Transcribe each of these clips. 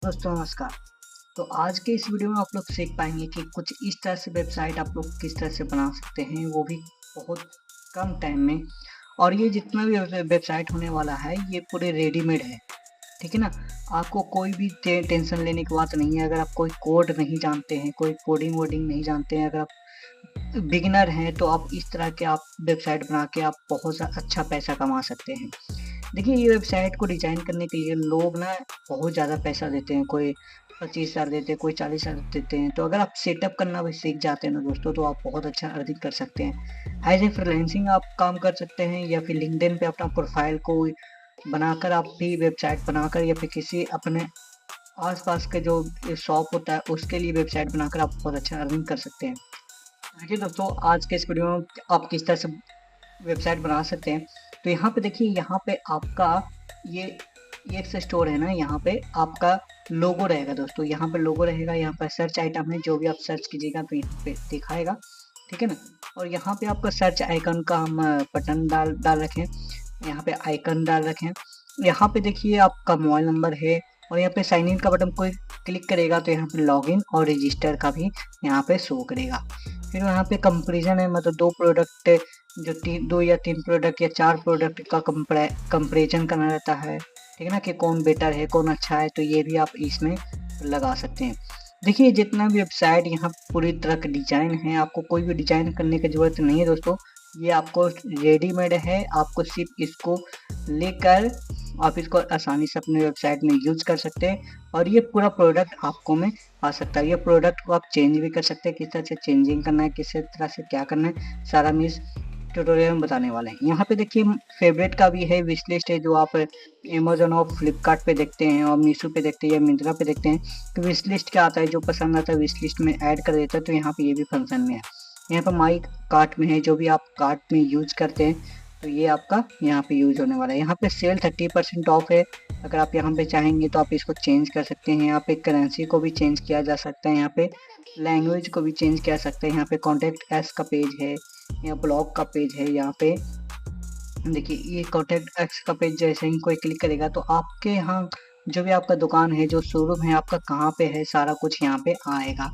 दोस्तों नमस्कार। तो आज के इस वीडियो में आप लोग सीख पाएंगे कि कुछ इस तरह से वेबसाइट आप लोग किस तरह से बना सकते हैं, वो भी बहुत कम टाइम में। और ये जितना भी वेबसाइट होने वाला है ये पूरे रेडीमेड है, ठीक है ना। आपको कोई भी टेंशन लेने की बात नहीं है। अगर आप कोई कोड नहीं जानते हैं, कोई कोडिंग वोडिंग नहीं जानते हैं, अगर आप बिगिनर हैं तो आप इस तरह के आप वेबसाइट बना के आप बहुत अच्छा पैसा कमा सकते हैं। देखिए, ये वेबसाइट को डिज़ाइन करने के लिए लोग ना बहुत ज़्यादा पैसा देते हैं। कोई 25,000 देते हैं, कोई 40,000 देते हैं। तो अगर आप सेटअप करना भी सीख जाते हैं ना दोस्तों, तो आप बहुत अच्छा अर्निंग कर सकते हैं। एज़ ए फ्रीलांसिंग आप काम कर सकते हैं, या फिर लिंक्डइन पे अपना प्रोफाइल को बनाकर आप भी वेबसाइट बनाकर, या फिर किसी अपने आस-पास के जो शॉप होता है उसके लिए वेबसाइट बनाकर आप बहुत अच्छा अर्निंग कर सकते हैं। देखिए दोस्तों, आज के इस वीडियो में आप किस तरह से वेबसाइट बना सकते हैं। तो यहाँ पे देखिए, यहाँ पे आपका ये एक्स स्टोर है ना, यहाँ पे आपका लोगो रहेगा दोस्तों। यहाँ पे लोगो रहेगा, यहाँ पर सर्च आइटम है, जो भी आप सर्च कीजिएगा तो यहाँ पे दिखाएगा, ठीक है ना। और यहाँ पे आपका सर्च आइकन का हम बटन डाल डाल रखें, यहाँ पे आइकन डाल रखें। यहाँ पे देखिए आपका मोबाइल नंबर है, और यहाँ पे साइन इन का बटन कोई क्लिक करेगा तो यहाँ पे लॉगिन और रजिस्टर का भी यहाँ पे शो करेगा। फिर यहाँ पे कंपेरिजन है, मतलब दो प्रोडक्ट, जो दो या तीन प्रोडक्ट या चार प्रोडक्ट का कंपेरिजन करना रहता है, ठीक है ना, कि कौन बेटर है कौन अच्छा है। तो ये भी आप इसमें लगा सकते हैं। देखिए, जितना भी वेबसाइट यहाँ पूरी तरह का डिजाइन है, आपको कोई भी डिजाइन करने की जरूरत नहीं है दोस्तों। ये आपको रेडीमेड है, आपको सिर्फ इसको लेकर आप इसको आसानी से अपने वेबसाइट में यूज कर सकते हैं, और ये पूरा प्रोडक्ट आपको में आ सकता है। ये प्रोडक्ट को आप चेंज भी कर सकते हैं, किस तरह से चेंजिंग करना है, किस तरह से क्या करना है, सारा हम इस ट्यूटोरियल में बताने वाले हैं। यहाँ पे देखिए फेवरेट का भी है, विश लिस्ट है, जो आप अमेजोन और फ्लिपकार्ट पे देखते हैं, और मीशो पे देखते हैं, या मिंत्रा पे देखते हैं। तो विश लिस्ट क्या आता है, जो पसंद आता है विश लिस्ट में ऐड कर देता है। तो यहाँ पे ये भी फंक्शन में है। यहाँ पर माई कार्ट में है, जो भी आप कार्ट में यूज करते हैं तो ये आपका यहाँ पे यूज होने वाला है। यहाँ पे सेल 30% ऑफ है। अगर आप यहाँ पे चाहेंगे तो आप इसको चेंज कर सकते हैं। यहाँ पे करेंसी को भी चेंज किया जा सकता है, यहाँ पे लैंग्वेज को भी चेंज किया सकते हैं। यहाँ पे कॉन्टेक्ट एस का पेज है, या ब्लॉग का पेज है। यहाँ पे देखिए, ये कॉन्टेक्ट एक्स का पेज जैसे ही कोई क्लिक करेगा तो आपके यहाँ जो भी आपका दुकान है, जो शोरूम है आपका कहाँ पे है, सारा कुछ यहाँ पे आएगा,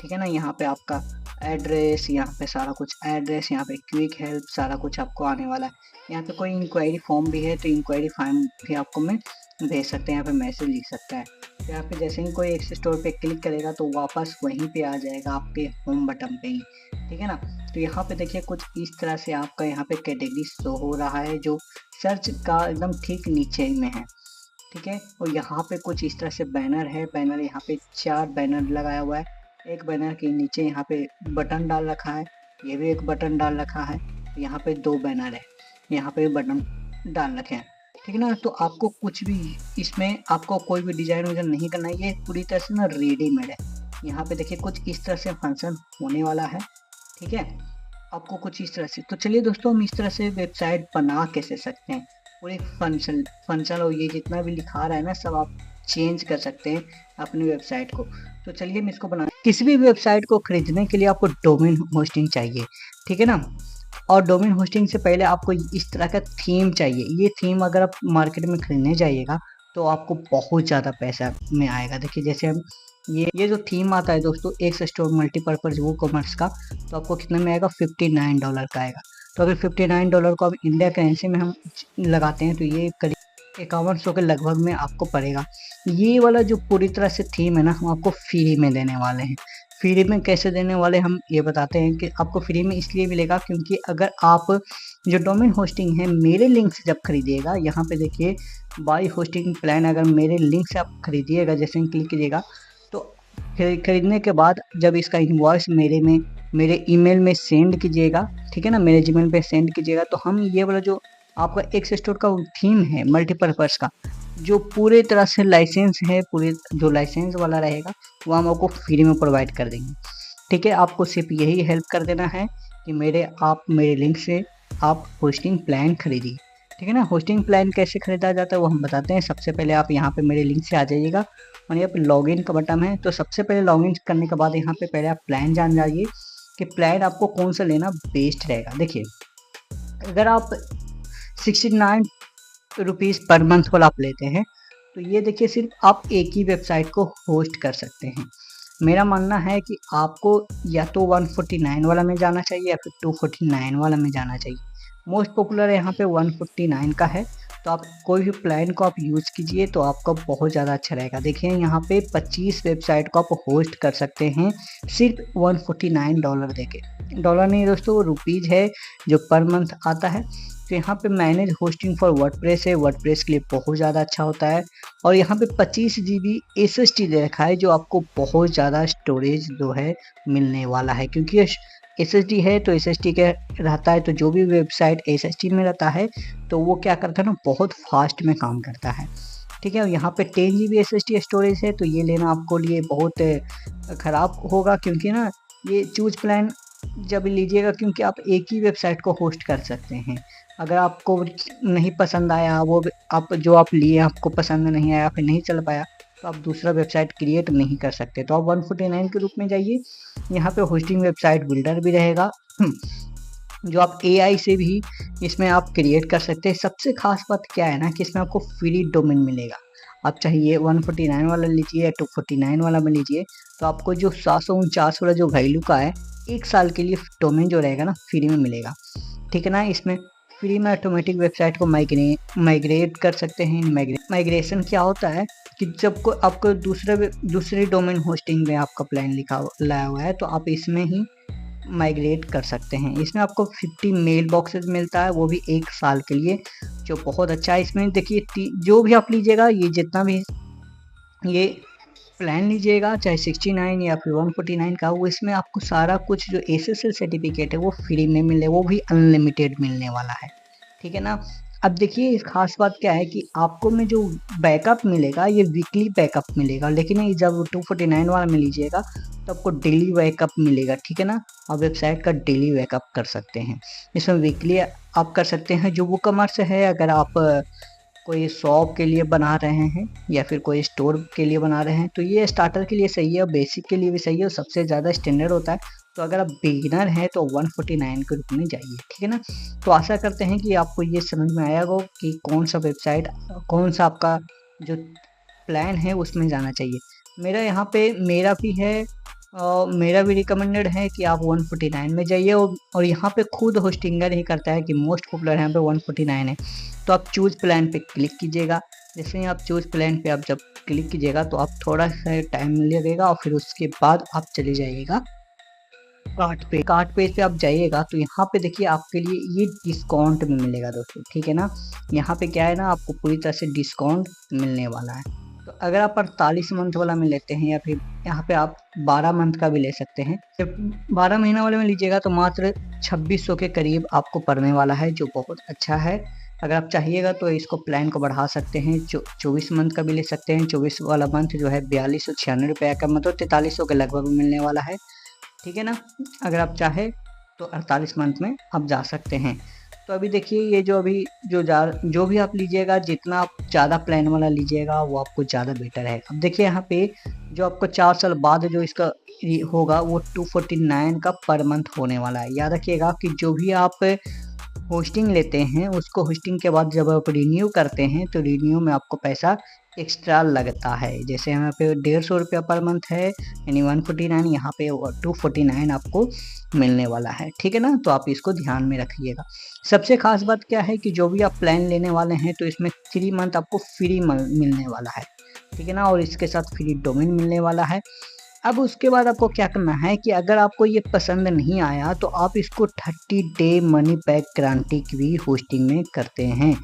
ठीक है ना। यहाँ पे आपका एड्रेस, यहाँ पे सारा कुछ एड्रेस, यहाँ पे क्विक हेल्प, सारा कुछ आपको आने वाला है। यहाँ पे कोई इंक्वायरी फॉर्म भी है, तो इंक्वायरी फॉर्म भी आपको मैं भेज सकते हैं, यहाँ पे मैसेज लिख सकता है। तो यहाँ पे जैसे ही कोई एक स्टोर पे क्लिक करेगा तो वापस वहीं पे आ जाएगा, आपके होम बटन पे ही, ठीक है ना। तो यहाँ पे देखिए कुछ इस तरह से आपका यहाँ पे कैटेगरी शो हो रहा है, जो सर्च का एकदम ठीक नीचे में है, ठीक है। और यहाँ पे कुछ इस तरह से बैनर है। बैनर यहाँ पे 4 बैनर लगाया हुआ है। एक बैनर के नीचे यहाँ पे बटन डाल रखा है, ये भी एक बटन डाल रखा है। यहाँ पे 2 बैनर है, यहाँ पे बटन डाल रखे हैं, ठीक है ना। तो आपको कुछ भी इसमें आपको कोई भी डिजाइन विजाइन नहीं करना है, ये पूरी तरह से ना रेडीमेड है। यहाँ पे देखिए कुछ इस तरह से फंक्शन होने वाला है, ठीक है। आपको कुछ इस तरह से, तो चलिए दोस्तों हम इस तरह से वेबसाइट बना कैसे सकते हैं। पूरे फंक्शन फंक्शन और ये जितना भी लिखा रहा है ना, सब आप चेंज कर सकते हैं अपनी वेबसाइट को। तो चलिए हम इसको बना, किसी भी वेबसाइट को खरीदने के लिए आपको डोमेन होस्टिंग चाहिए, ठीक है ना। और डोमेन होस्टिंग से पहले आपको इस तरह का थीम चाहिए। ये थीम अगर आप मार्केट में खरीदने जाइएगा तो आपको बहुत ज़्यादा पैसा में आएगा। देखिए जैसे हम ये जो थीम आता है दोस्तों, एक्स स्टोर मल्टीपर्पज वो कॉमर्स का, तो आपको कितने में आएगा, $59 का आएगा। तो अगर $59 को अब इंडिया करेंसी में हम लगाते हैं तो ये करीब 5100 के लगभग में आपको पड़ेगा। ये वाला जो पूरी तरह से थीम है ना, हम आपको फ्री में देने वाले हैं। फ्री में कैसे देने वाले हम ये बताते हैं कि आपको फ्री में इसलिए मिलेगा क्योंकि अगर आप जो डोमेन होस्टिंग है मेरे लिंक से जब खरीदिएगा, यहाँ पे देखिए बाई होस्टिंग प्लान, अगर मेरे लिंक से आप खरीदिएगा, जैसे ही क्लिक कीजिएगा तो खरीदने के बाद जब इसका इनवॉइस मेरे ईमेल में सेंड कीजिएगा, ठीक है ना, मेरे जीमेल पे सेंड कीजिएगा, तो हम ये वाला जो आपका एक्स स्टोर का थीम है मल्टीपर्पज़ का, जो पूरे तरह से लाइसेंस है, पूरे जो लाइसेंस वाला रहेगा वो हम आपको फ्री में प्रोवाइड कर देंगे, ठीक है। आपको सिर्फ यही हेल्प कर देना है कि मेरे लिंक से आप होस्टिंग प्लान खरीदिए, ठीक है ना। होस्टिंग प्लान कैसे खरीदा जाता है वो हम बताते हैं। सबसे पहले आप यहाँ पे मेरे लिंक से आ जाइएगा, और यहाँ पे लॉगिन का बटन है। तो सबसे पहले लॉगिन करने के बाद यहाँ पे पहले आप प्लान जान जाइए कि प्लान आपको कौन सा लेना बेस्ट रहेगा। देखिए, अगर आप 69 रुपीज़ पर मंथ वाला आप लेते हैं तो ये देखिए सिर्फ आप एक ही वेबसाइट को होस्ट कर सकते हैं। मेरा मानना है कि आपको या तो 149 वाला में जाना चाहिए या फिर 249 वाला में जाना चाहिए। मोस्ट पॉपुलर यहाँ पे 149 का है, तो आप कोई भी प्लान को आप यूज़ कीजिए तो आपका बहुत ज़्यादा अच्छा रहेगा। देखिए यहाँ पे 25 वेबसाइट को आप होस्ट कर सकते हैं सिर्फ $149 देके। डॉलर नहीं दोस्तों, वो रुपीज़ है जो पर मंथ आता है। तो यहाँ पे मैनेज होस्टिंग फॉर वर्डप्रेस है, वर्डप्रेस के लिए बहुत ज़्यादा अच्छा होता है। और यहाँ पे 25 GB SSD दे रखा है, जो आपको बहुत ज़्यादा स्टोरेज जो है मिलने वाला है, क्योंकि SSD है तो SSD के रहता है, तो जो भी वेबसाइट SSD में रहता है तो वो क्या करता है ना, बहुत फास्ट में काम करता है। ठीक है, यहाँ पे 10 GB SSD स्टोरेज है, तो ये लेना आपको लिए बहुत ख़राब होगा, क्योंकि ना ये चूज प्लान जब लीजिएगा, क्योंकि आप एक ही वेबसाइट को होस्ट कर सकते हैं। अगर आपको नहीं पसंद आया, वो आप जो आप लिए आपको पसंद नहीं आया, फिर नहीं चल पाया, तो आप दूसरा वेबसाइट क्रिएट नहीं कर सकते। तो आप 149 के रूप में जाइए। यहाँ पे होस्टिंग वेबसाइट बिल्डर भी रहेगा जो आप AI से भी इसमें आप क्रिएट कर सकते हैं। सबसे खास बात क्या है ना कि इसमें आपको फ्री डोमेन मिलेगा। आप चाहिए 149 वाला लीजिए या 249 वाला में लीजिए, तो आपको जो 749 वाला जो वैल्यू का है, 1 साल के लिए डोमेन जो रहेगा ना फ्री में मिलेगा। ठीक है ना, इसमें फ्री में ऑटोमेटिक वेबसाइट को माइग्रेट कर सकते हैं। माइग्रेशन क्या होता है कि जब को आपको दूसरे डोमेन होस्टिंग में आपका प्लान लाया हुआ है, तो आप इसमें ही माइग्रेट कर सकते हैं। इसमें आपको 50 मेल बॉक्सेस मिलता है, वो भी 1 साल के लिए, जो बहुत अच्छा है। इसमें देखिए जो भी आप लीजिएगा, ये जितना भी ये प्लान लीजिएगा, चाहे 69 या फिर 149 का, वो इसमें आपको सारा कुछ जो SSL सर्टिफिकेट है वो फ्री में मिले, वो भी अनलिमिटेड मिलने वाला है। ठीक है ना। अब देखिए इस खास बात क्या है कि आपको में जो बैकअप मिलेगा, ये वीकली बैकअप मिलेगा, लेकिन ये जब 249 वाला में लीजिएगा तो आपको डेली बैकअप मिलेगा। ठीक है ना, आप वेबसाइट का डेली बैकअप कर सकते हैं। इसमें वीकली आप कर सकते हैं। जो वो कॉमर्स है, अगर आप कोई शॉप के लिए बना रहे हैं या फिर कोई स्टोर के लिए बना रहे हैं, तो ये स्टार्टर के लिए सही है और बेसिक के लिए भी सही है, और सबसे ज़्यादा स्टैंडर्ड होता है। तो अगर आप बिगिनर हैं तो 149 के रूप में जाइए। ठीक है ना। तो आशा करते हैं कि आपको ये समझ में आया होगा कि कौन सा वेबसाइट, कौन सा आपका जो प्लान है उसमें जाना चाहिए। मेरा यहाँ पे मेरा भी है, मेरा भी रिकमेंडेड है कि आप 149 में जाइए, और यहाँ पे खुद होस्टिंगर ही करता है कि मोस्ट पॉपुलर यहाँ पे 149 है। तो आप चूज़ प्लान पे क्लिक कीजिएगा। जैसे ही आप चूज़ प्लान पे आप जब क्लिक कीजिएगा तो आप थोड़ा सा टाइम लगेगा, और फिर उसके बाद आप चले जाइएगा कार्ट पेज पे आप जाइएगा, तो यहाँ पे देखिए आपके लिए ये डिस्काउंट में मिलेगा दोस्तों। ठीक है ना, यहाँ पे क्या है ना, आपको पूरी तरह से डिस्काउंट मिलने वाला है। तो अगर आप 48 मंथ वाला में लेते हैं, या फिर यहाँ पे आप 12 मंथ का भी ले सकते हैं। जब 12 महीना वाले में लीजिएगा तो मात्र 2600 के करीब आपको पड़ने वाला है, जो बहुत अच्छा है। अगर आप चाहिएगा तो इसको प्लान को बढ़ा सकते हैं, 24 मंथ का भी ले सकते हैं। 24 वाला मंथ जो है 4296 का, मतलब 4300 के लगभग मिलने वाला है। ठीक है ना, अगर आप चाहे तो 48 मंथ में आप जा सकते हैं। तो अभी देखिए ये जो भी आप लीजिएगा, जितना आप ज़्यादा प्लान वाला लीजिएगा वो आपको ज़्यादा बेटर है। अब देखिए यहाँ पे जो आपको 4 साल बाद जो इसका होगा वो 249 का पर मंथ होने वाला है। याद रखिएगा कि जो भी आप होस्टिंग लेते हैं, उसको होस्टिंग के बाद जब आप रिन्यू करते हैं तो रिन्यू में आपको पैसा एक्स्ट्रा लगता है। जैसे यहाँ पे 150 रुपया पर मंथ है, यानी 149, यहाँ पे 249 आपको मिलने वाला है। ठीक है ना, तो आप इसको ध्यान में रखिएगा। सबसे खास बात क्या है कि जो भी आप प्लान लेने वाले हैं तो इसमें 3 मंथ आपको फ्री मिलने वाला है। ठीक है ना, और इसके साथ फ्री डोमेन मिलने वाला है। अब उसके बाद आपको क्या करना है कि अगर आपको ये पसंद नहीं आया तो आप इसको 30 डे मनी बैक गारंटी की भी होस्टिंग में करते हैं,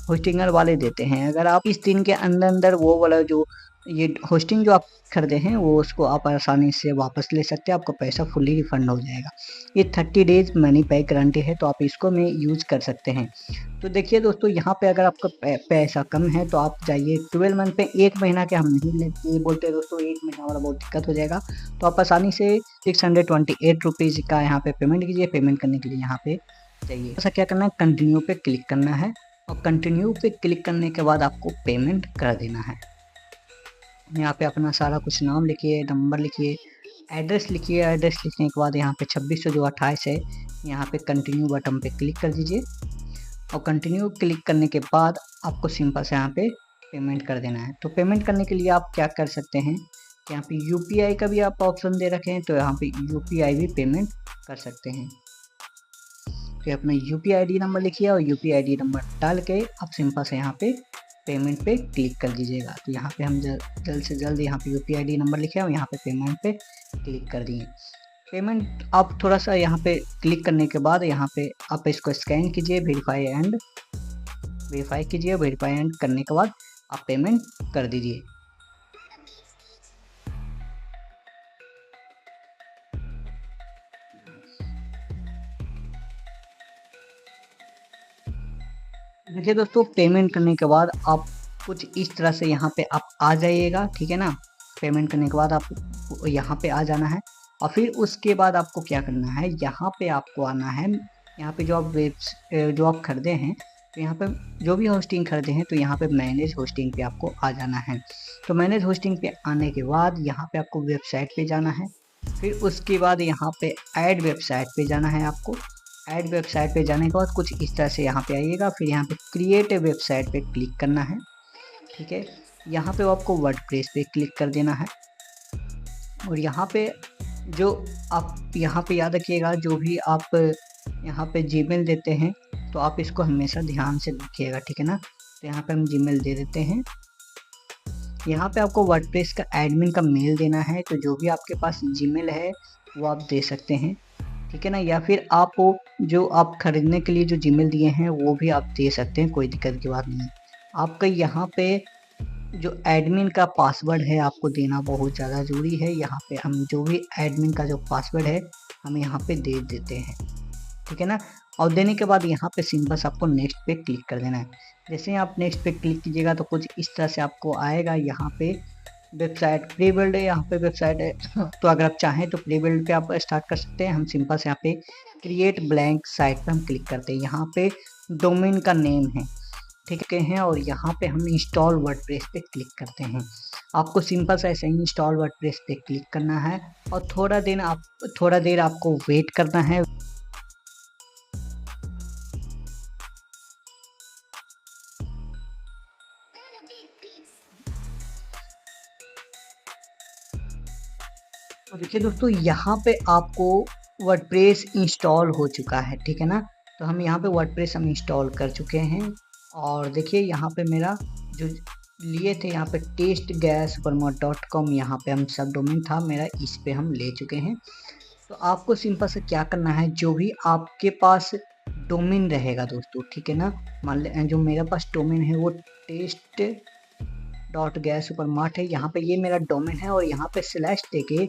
होस्टिंगर वाले देते हैं। अगर आप इस दिन के अंदर अंदर वो वाला जो ये होस्टिंग जो आप खरीदे हैं वो उसको आप आसानी से वापस ले सकते हैं, आपका पैसा फुल्ली रिफंड हो जाएगा। ये 30 डेज मनी बैक गारंटी है, तो आप इसको में यूज कर सकते हैं। तो देखिए दोस्तों, यहाँ पे अगर आपका पैसा कम है तो आप जाइए 12 मंथ पे। 1 महीना के हम नहीं लेते, ये बोलते हैं दोस्तों 1 महीना वाला बहुत दिक्कत हो जाएगा। तो आप आसानी से 628 रुपीज़ का यहाँ पे पेमेंट कीजिए। पेमेंट करने के लिए यहाँ पे जाइए, ऐसा क्या करना है, कंटिन्यू पे क्लिक करना है, और कंटिन्यू पे क्लिक करने के बाद आपको पेमेंट कर देना है। यहाँ पे अपना सारा कुछ नाम लिखिए, नंबर लिखिए, एड्रेस लिखिए। एड्रेस लिखने के बाद यहाँ पे 2628 है, यहाँ पे कंटिन्यू बटन पे क्लिक कर दीजिए। और कंटिन्यू क्लिक करने के बाद आपको सिंपल से यहाँ पे पेमेंट कर देना है। तो पेमेंट करने के लिए आप क्या कर सकते हैं, यहाँ पे यूपीआई का भी आप ऑप्शन दे रखे हैं, तो यहाँ पे यूपीआई भी पेमेंट कर सकते हैं। तो अपना यूपीआई आईडी नंबर लिखिए और यूपीआई आईडी नंबर डाल के आप सिंपल से यहाँ पे पेमेंट पे क्लिक कर दीजिएगा। तो यहाँ पे हम जल्द से जल्द यहाँ पे यूपीआई आईडी नंबर लिखे और यहाँ पे पेमेंट पे क्लिक कर दिए। पेमेंट आप थोड़ा सा यहाँ पे क्लिक करने के बाद यहाँ पे आप इसको स्कैन कीजिए, वेरीफाई कीजिए। वेरीफाई एंड करने के बाद आप पेमेंट कर दीजिए। देखिए दोस्तों, पेमेंट करने के बाद आप कुछ इस तरह से यहाँ पे आप आ जाइएगा, ठीक है ना। पेमेंट करने के बाद आप यहाँ पे आ जाना है और फिर उसके बाद आपको क्या करना है, यहाँ पे आपको आना है। यहाँ पे जो आप खरीदे हैं, तो यहाँ पे जो भी होस्टिंग खरीदे हैं, तो यहाँ पे मैनेज होस्टिंग पे आपको आ जाना है। तो मैनेज होस्टिंग पे आने के बाद यहाँ पे आपको वेबसाइट पे जाना है। फिर उसके बाद यहाँ पे ऐड वेबसाइट पे जाना है आपको। ऐड वेबसाइट पे जाने के बाद कुछ इस तरह से यहाँ पे आइएगा। फिर यहाँ पे क्रिएट ए वेबसाइट पे क्लिक करना है, ठीक है। यहाँ पे आपको वर्डप्रेस पे क्लिक कर देना है और यहाँ पे जो आप यहाँ पे याद रखिएगा, जो भी आप यहाँ पे जीमेल देते हैं तो आप इसको हमेशा ध्यान से रखिएगा, ठीक है ना। तो यहाँ पे हम जीमेल दे देते हैं। यहाँ पे आपको वर्डप्रेस का एडमिन का मेल देना है, तो जो भी आपके पास जीमेल है वो आप दे सकते हैं, ठीक है ना। या फिर आप जो आप खरीदने के लिए जो जीमेल दिए हैं वो भी आप दे सकते हैं, कोई दिक्कत की बात नहीं है। आपका यहाँ पे जो एडमिन का पासवर्ड है आपको देना बहुत ज़्यादा ज़रूरी है। यहाँ पे हम जो भी एडमिन का जो पासवर्ड है हम यहाँ पे दे देते हैं, ठीक है ना। और देने के बाद यहाँ पे सिंपल आपको नेक्स्ट पे क्लिक कर देना है। जैसे ही आप नेक्स्ट पे क्लिक कीजिएगा तो कुछ इस तरह से आपको आएगा। यहाँ पे वेबसाइट प्री बिल्ड है, यहाँ पे वेबसाइट है तो अगर आप चाहें तो प्री बिल्ड पे आप स्टार्ट कर सकते हैं। हम सिंपल से यहाँ पे क्रिएट ब्लैंक साइट पे हम क्लिक करते हैं। यहाँ पे डोमेन का नेम है, ठीक है, और यहाँ पे हम इंस्टॉल वर्डप्रेस पे क्लिक करते हैं। आपको सिंपल सा ऐसे ही इंस्टॉल वर्डप्रेस पे क्लिक करना है और थोड़ा देर आपको वेट करना है। तो देखिए दोस्तों, यहाँ पे आपको वर्डप्रेस इंस्टॉल हो चुका है, ठीक है ना। तो हम यहाँ पे वर्डप्रेस हम इंस्टॉल कर चुके हैं और देखिए यहाँ पे मेरा जो लिए थे यहाँ पे testgassupermart.com, यहाँ पे हम सब डोमेन था मेरा, इस पे हम ले चुके हैं। तो आपको सिंपल से क्या करना है, जो भी आपके पास डोमेन रहेगा दोस्तों, ठीक है ना। मान लें जो मेरे पास डोमेन है वो test.gassupermart है। यहाँ पे ये मेरा डोमेन है और यहाँ पे स्लैश देके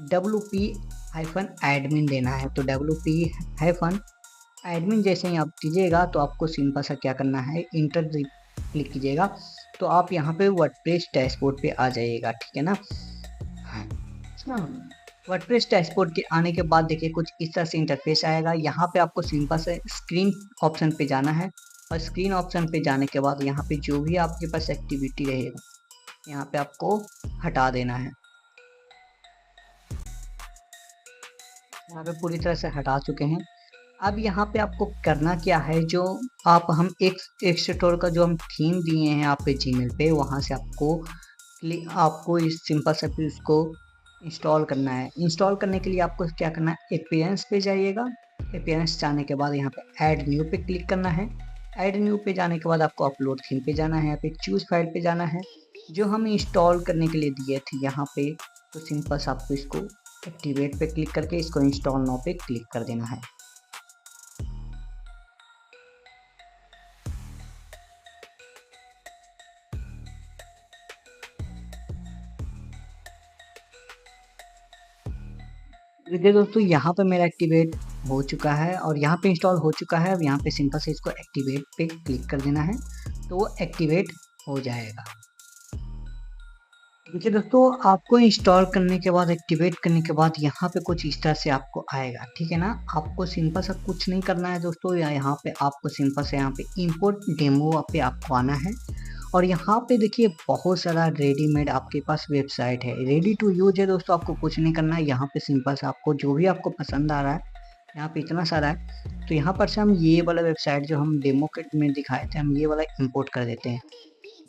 wp-admin देना है। तो wp-admin जैसे ही आप दीजिएगा तो आपको सिंपल सा क्या करना है, इंटर क्लिक कीजिएगा तो आप यहाँ पे वर्डप्रेस डैशबोर्ड पे आ जाइएगा, ठीक है ना। वर्डप्रेस डैशबोर्ड के आने के बाद देखिए कुछ इस तरह से इंटरफेस आएगा। यहाँ पे आपको सिंपल से स्क्रीन ऑप्शन पे जाना है और स्क्रीन ऑप्शन पे जाने के बाद यहाँ पे जो भी आपके पास एक्टिविटी रहेगा यहाँ पे आपको हटा देना है। यहाँ पे पूरी तरह से हटा चुके हैं। अब यहाँ पे आपको करना क्या है, जो हम एक स्टोर का जो हम थीम दिए हैं आप पे जीमेल पे, वहाँ से आपको इस सिंपल से फिर उसको इंस्टॉल करना है। इंस्टॉल करने के लिए आपको क्या करना है, अपीयरेंस पे जाइएगा। अपीयरेंस जाने के बाद यहाँ पे ऐड न्यू पे क्लिक करना है। ऐड न्यू पे जाने के बाद आपको अपलोड थीम पे जाना है। यहाँ पे चूज फाइल पे जाना है, जो हम इंस्टॉल करने के लिए दिए थे यहाँ पे। तो सिंपल से आपको इसको एक्टिवेट पे क्लिक करके इसको इंस्टॉल नाउ पे क्लिक कर देना है। देखिए दोस्तों, यहाँ पे मेरा एक्टिवेट हो चुका है और यहाँ पे इंस्टॉल हो चुका है। अब यहाँ पे सिंपल से इसको एक्टिवेट पे क्लिक कर देना है तो वो एक्टिवेट हो जाएगा। देखिए दोस्तों, आपको इंस्टॉल करने के बाद एक्टिवेट करने के बाद यहाँ पे कुछ इस तरह से आपको आएगा, ठीक है ना। आपको सिंपल सा कुछ नहीं करना है दोस्तों, यहाँ पे आपको सिंपल से यहाँ पे इंपोर्ट डेमो पे आपको आना है और यहाँ पे देखिए बहुत सारा रेडीमेड आपके पास वेबसाइट है, रेडी टू यूज है दोस्तों। आपको कुछ नहीं करना है, यहाँ पे सिंपल से आपको जो भी आपको पसंद आ रहा है, यहाँ पे इतना सारा है, तो यहाँ पर से हम ये वाला वेबसाइट जो हम डेमो किट में दिखाए थे हम ये वाला इंपोर्ट कर देते हैं।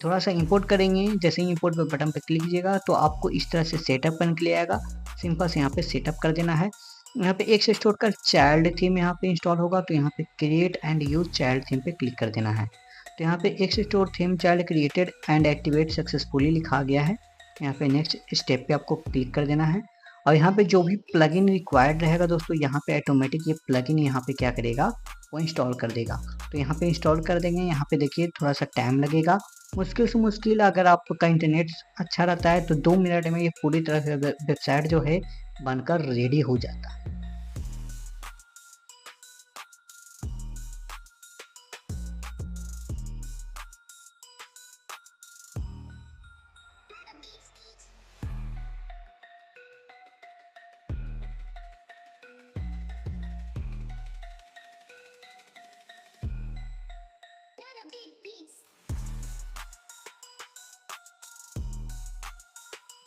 थोड़ा सा इंपोर्ट करेंगे, जैसे ही इंपोर्ट पे बटन पे क्लिक कीजिएगा तो आपको इस तरह से सेटअप करने के लिए आएगा। सिंपल से यहाँ पे सेटअप कर देना है। यहाँ पे एक से स्टोर का चाइल्ड थीम यहाँ पे इंस्टॉल होगा, तो यहाँ पे create and use child theme पे क्लिक कर देना है। तो यहाँ पे एक से store theme child created and activate successfully लिखा गया है। यहाँ पे नेक्स्ट स्टेप पे आपको क्लिक कर देना है और यहाँ पे जो भी प्लगइन रिक्वायर्ड रहेगा दोस्तों, यहाँ पे ऑटोमेटिक ये प्लगइन यहाँ पे क्या करेगा, वो इंस्टॉल कर देगा। तो यहाँ पे इंस्टॉल कर देंगे। यहाँ पे देखिए थोड़ा सा टाइम लगेगा, मुश्किल से मुश्किल अगर आपका इंटरनेट अच्छा रहता है तो 2 मिनट में ये पूरी तरह से वेबसाइट जो है बनकर रेडी हो जाता है।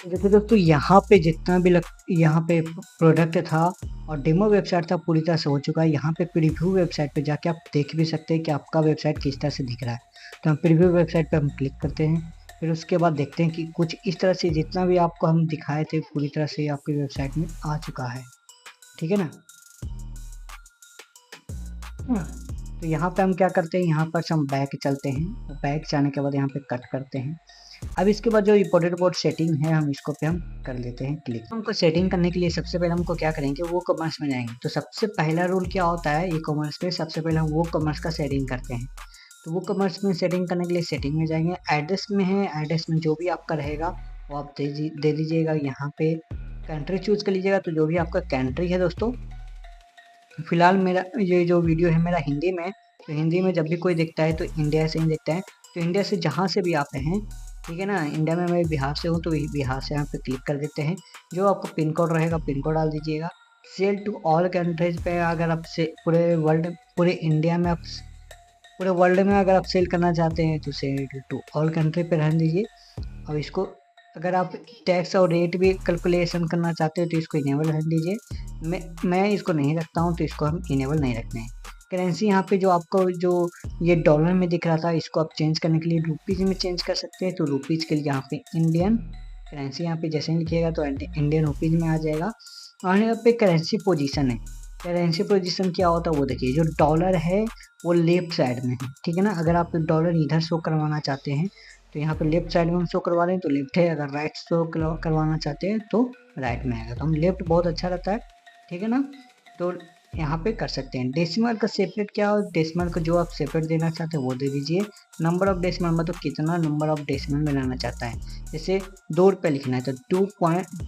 देखिए दोस्तों, यहाँ पे जितना भी यहाँ पे प्रोडक्ट था और डेमो वेबसाइट था पूरी तरह से हो चुका है। यहाँ पे प्रीव्यू वेबसाइट पे जाके आप देख भी सकते हैं कि आपका वेबसाइट किस तरह से दिख रहा है। तो हम प्रीव्यू वेबसाइट पे हम क्लिक करते हैं, फिर उसके बाद देखते हैं कि कुछ इस तरह से जितना भी आपको हम दिखाए थे पूरी तरह से आपकी वेबसाइट में आ चुका है। ठीक है ना। तो यहाँ पे हम क्या करते हैं, यहाँ पर हम बैक चलते हैं, बैक जाने के बाद यहाँ पे कट करते हैं। अब इसके बाद जो इम्पोर्टेंट बोर्ड सेटिंग है हम इसको पे हम कर लेते हैं क्लिक। हमको सेटिंग करने के लिए सबसे पहले हमको क्या करेंगे, वो कॉमर्स में जाएंगे। तो सबसे पहला रूल क्या होता है ई कॉमर्स में, सबसे पहले हम वो कॉमर्स का सेटिंग करते हैं। तो वो कॉमर्स में सेटिंग करने के लिए सेटिंग में जाएंगे, एड्रेस में है, एड्रेस में जो भी आपका रहेगा वो आप दे दीजिएगा। यहाँ पे कंट्री चूज कर लीजिएगा, तो जो भी आपका कंट्री है दोस्तों, फिलहाल मेरा ये जो वीडियो है मेरा हिंदी में, तो हिंदी में जब भी कोई देखता है तो इंडिया से ही देखता है। तो इंडिया से जहाँ से भी आप हैं, ठीक है ना, इंडिया में मैं बिहार से हूँ तो बिहार से यहाँ पे क्लिक कर देते हैं। जो आपको पिन कोड रहेगा पिन कोड डाल दीजिएगा। सेल टू ऑल कंट्रीज पे अगर आप से पूरे वर्ल्ड पूरे इंडिया में आप पूरे वर्ल्ड में अगर आप सेल करना चाहते हैं तो सेल टू ऑल कंट्री पे रहने दीजिए। अब इसको अगर आप टैक्स और रेट भी कैलकुलेशन करना चाहते हो तो इसको इनेबल रख दीजिए। मैं इसको नहीं रखता हूँ तो इसको हम इनेबल नहीं रखते हैं। करेंसी यहाँ पे जो आपको जो ये डॉलर में दिख रहा था, इसको आप चेंज करने के लिए रुपीज़ में चेंज कर सकते हैं। तो रुपीज़ के लिए यहाँ पे इंडियन करेंसी यहाँ पे जैसे ही लिखिएगा तो इंडियन रुपीज़ में आ जाएगा। और यहाँ पे करेंसी पोजीशन है। करेंसी पोजीशन क्या होता है वो देखिए, जो डॉलर है वो लेफ्ट साइड में है, ठीक है ना। अगर आप डॉलर इधर शो करवाना चाहते हैं तो यहाँ पे लेफ्ट साइड में हम शो करवा रहे हैं तो लेफ्ट है, अगर राइट शो करवाना चाहते हैं तो राइट में आएगा। तो हम लेफ्ट बहुत अच्छा रहता है, ठीक है ना। तो यहाँ पे कर सकते हैं। डेसिमल का सेपरेट क्या हो, डेसिमल को जो आप सेपरेट देना चाहते हैं वो दे दीजिए। नंबर ऑफ डेसिमल मतलब कितना नंबर ऑफ डेसिमल में लाना चाहता है। जैसे 2 रुपये लिखना है तो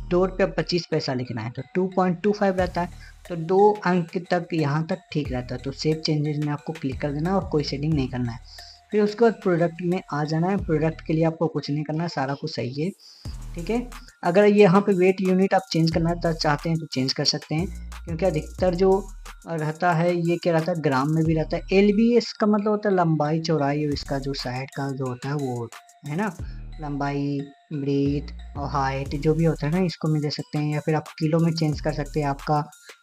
2 रुपये 25 पैसा लिखना है तो 2.25 रहता है। तो 2 अंक तक यहाँ तक ठीक रहता है। तो सेव चेंजेस में आपको क्लिक कर देना और कोई सेटिंग नहीं करना है। फिर उसके बाद प्रोडक्ट में आ जाना है। प्रोडक्ट के लिए आपको कुछ नहीं करना है, सारा कुछ सही है, ठीक है। अगर यहाँ पे वेट यूनिट आप चेंज करना चाहते हैं तो चेंज कर सकते हैं, क्योंकि अधिकतर जो रहता है ये क्या रहता है, ग्राम में भी रहता है। LBS का मतलब होता है लंबाई चौड़ाई, और इसका जो साइड का जो होता है वो है ना, लंबाई ब्रीथ और हाइट जो भी होता है ना, इसको में दे सकते हैं। या फिर आप किलो में चेंज कर सकते हैं, आपका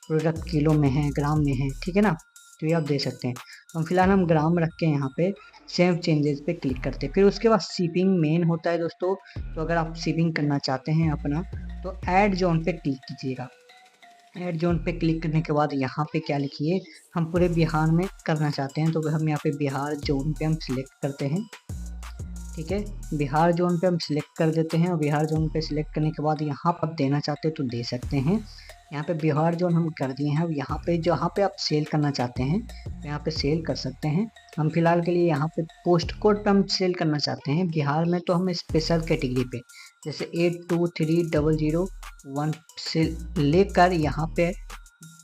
प्रोडक्ट किलो में है ग्राम में है, ठीक है ना, तो ये आप दे सकते हैं। तो फिलहाल हम ग्राम रख के यहाँ पे सेव चेंजेस पे क्लिक करते हैं। फिर उसके बाद शिपिंग मेन होता है दोस्तों। तो अगर आप शिपिंग करना चाहते हैं अपना तो ऐड जोन पे क्लिक कीजिएगा। ऐड जोन पे क्लिक करने के बाद यहाँ पे क्या लिखिए, हम पूरे बिहार में करना चाहते हैं तो हम यहाँ पे बिहार जोन पे हम सिलेक्ट करते हैं, ठीक है। बिहार जोन पे हम सिलेक्ट कर देते हैं और बिहार जोन पे सिलेक्ट करने के बाद यहाँ पर आप देना चाहते हैं तो दे सकते हैं। यहाँ पे बिहार जोन हम कर दिए हैं। अब यहाँ पे जहाँ पे आप सेल करना चाहते हैं तो यहाँ पे सेल कर सकते हैं। हम फिलहाल के लिए यहाँ पे पोस्ट कोड पे हम सेल करना चाहते हैं बिहार में, तो हम स्पेशल कैटेगरी पे जैसे 823001 से लेकर यहाँ पे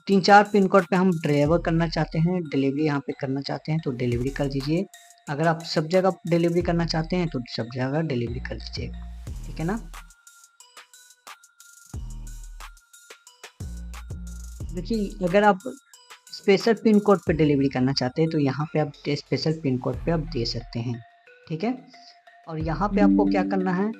3-4 पिन कोड पे हम डिलीवर करना चाहते हैं, डिलीवरी यहाँ पे करना चाहते हैं तो डिलीवरी कर दीजिए। अगर आप सब जगह डिलीवरी करना चाहते हैं तो सब जगह डिलीवरी कर दीजिएगा, ठीक है ना। देखिए अगर आप स्पेशल पिन कोड पे डिलीवरी करना चाहते हैं तो यहाँ पे आप स्पेशल पिन कोड पे आप दे सकते हैं, ठीक है। और यहाँ पे आपको क्या करना है,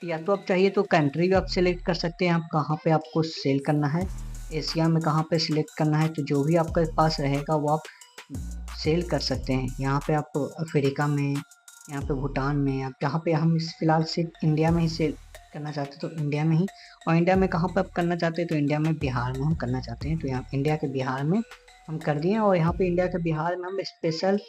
या तो आप चाहिए तो कंट्री भी आप सिलेक्ट कर सकते हैं, आप कहाँ पे आपको सेल करना है, एशिया में कहाँ पे सिलेक्ट करना है। तो जो भी आपके पास रहेगा वो आप सेल कर सकते हैं। यहाँ पे आप अफ्रीका में, यहाँ पे भूटान में, आप जहाँ पे हम फिलहाल सिर्फ इंडिया में ही सेल करना चाहते हैं तो इंडिया में ही, और इंडिया में कहाँ पर आप करना चाहते हैं तो इंडिया में बिहार में हम करना चाहते हैं। तो यहाँ इंडिया के बिहार में हम कर दिए, और यहाँ पे इंडिया के बिहार में हम स्पेशल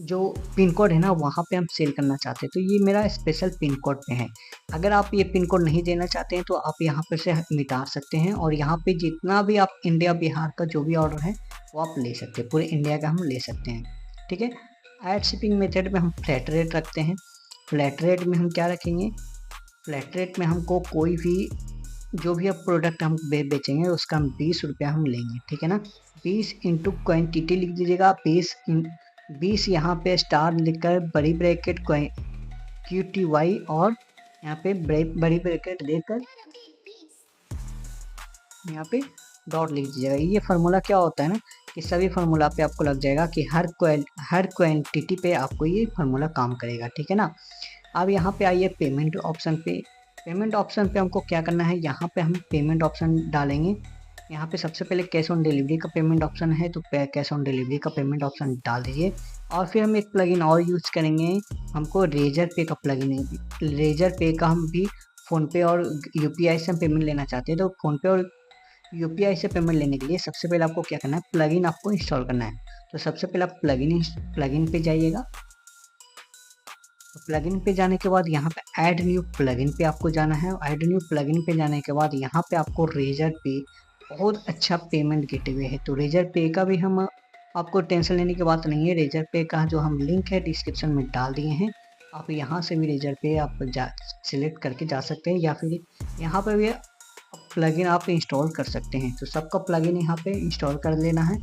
जो पिन कोड है ना वहाँ पे हम सेल करना चाहते हैं। तो ये मेरा स्पेशल पिन कोड पे है। अगर आप ये पिन कोड नहीं देना चाहते हैं तो आप यहाँ पर से मिटा सकते हैं, और यहाँ पे जितना भी आप इंडिया बिहार का जो भी ऑर्डर है वो आप ले सकते हैं, पूरे इंडिया का हम ले सकते हैं। ठीक है। ऐड शिपिंग मेथड में हम फ्लैट रेट रखते हैं। फ्लैट रेट में हम क्या रखेंगे, फ्लैट रेट में हमको कोई भी जो भी अब प्रोडक्ट हम बेचेंगे उसका हम 20 रुपया हम लेंगे। ठीक है ना। 20 इंटू क्वान्टिटी लिख दीजिएगा। 20 यहाँ पे स्टार लिखकर बड़ी ब्रैकेट QTY, और यहाँ पे बड़ी ब्रैकेट देकर यहाँ पे डॉट लिख दीजिएगा। ये फार्मूला क्या होता है ना कि सभी फार्मूला पे आपको लग जाएगा कि हर क्वांटिटी पे आपको ये फार्मूला काम करेगा। ठीक है ना। अब यहाँ पे आइए पेमेंट ऑप्शन पे। पेमेंट ऑप्शन पे हमको क्या करना है, यहाँ पे हम पेमेंट ऑप्शन डालेंगे। यहाँ पे सबसे पहले कैश ऑन डिलीवरी का पेमेंट ऑप्शन है, तो कैश ऑन डिलीवरी का पेमेंट ऑप्शन डाल दीजिए। और फिर हम एक प्लगइन और यूज करेंगे, हमको रेजर पे का प्लगइन है। रेजर पे का हम भी फ़ोनपे और UPI से हम पेमेंट लेना चाहते हैं। तो फ़ोनपे और UPI से पेमेंट लेने के लिए सबसे पहले आपको क्या करना है, प्लगइन आपको इंस्टॉल करना है। तो सबसे पहले आप प्लगइन पे जाइएगा। तो प्लगइन पे जाने के बाद यहाँ पे ऐड न्यू प्लगइन पे आपको जाना है। ऐड न्यू प्लगइन पे जाने के बाद यहाँ पे आपको रेजर पे बहुत अच्छा पेमेंट गेटवे है। तो रेजर पे का भी हम आपको टेंशन लेने की बात नहीं है। रेजर पे का जो हम लिंक है डिस्क्रिप्शन में डाल दिए हैं, आप यहाँ से भी रेजर पे आप सिलेक्ट करके जा सकते हैं, या फिर यहाँ पर भी प्लगइन आप इंस्टॉल कर सकते हैं। तो सबका प्लगइन यहाँ पे इंस्टॉल कर लेना है,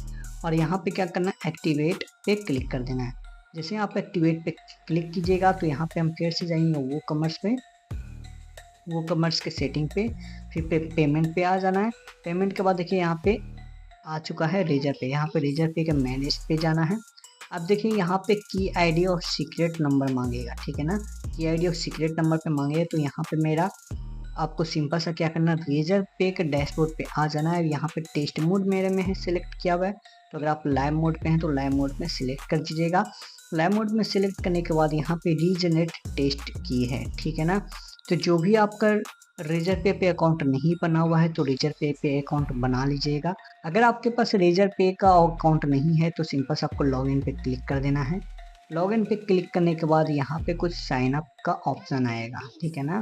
और यहाँ पे क्या करना है, एक्टिवेट पे क्लिक कर देना है। जैसे आप एक्टिवेट पे क्लिक कीजिएगा तो यहाँ पे हम फिर से जाएंगे वो कॉमर्स के सेटिंग पे, फिर पेमेंट पे आ जाना है। पेमेंट के बाद देखिए यहाँ पे आ चुका है रेजर पे। यहाँ पे रेजर पे के मैनेज पे जाना है। अब देखिए यहाँ पे की आईडी और सीक्रेट नंबर मांगेगा। ठीक है ना। की आईडी और सीक्रेट नंबर पे मांगेगा, तो यहाँ पे मेरा आपको सिंपल सा क्या करना है, रेजर पे के डैशबोर्ड पे आ जाना है। यहाँ पे टेस्ट मोड मेरे में है सिलेक्ट किया हुआ है, तो अगर आप लाइव मोड पे हैं तो लाइव मोड में सिलेक्ट कर दीजिएगा। लाइव मोड में सिलेक्ट करने के बाद यहाँ पे रीजनरेट टेस्ट की है। ठीक है ना। तो जो भी आपका रेजर पे अकाउंट नहीं बना हुआ है तो रेजर पे अकाउंट बना लीजिएगा। अगर आपके पास रेजर पे का अकाउंट नहीं है तो सिंपल से आपको लॉगिन पे क्लिक कर देना है। लॉगिन पे क्लिक करने के बाद यहाँ पे कुछ साइन अप का ऑप्शन आएगा। ठीक है ना।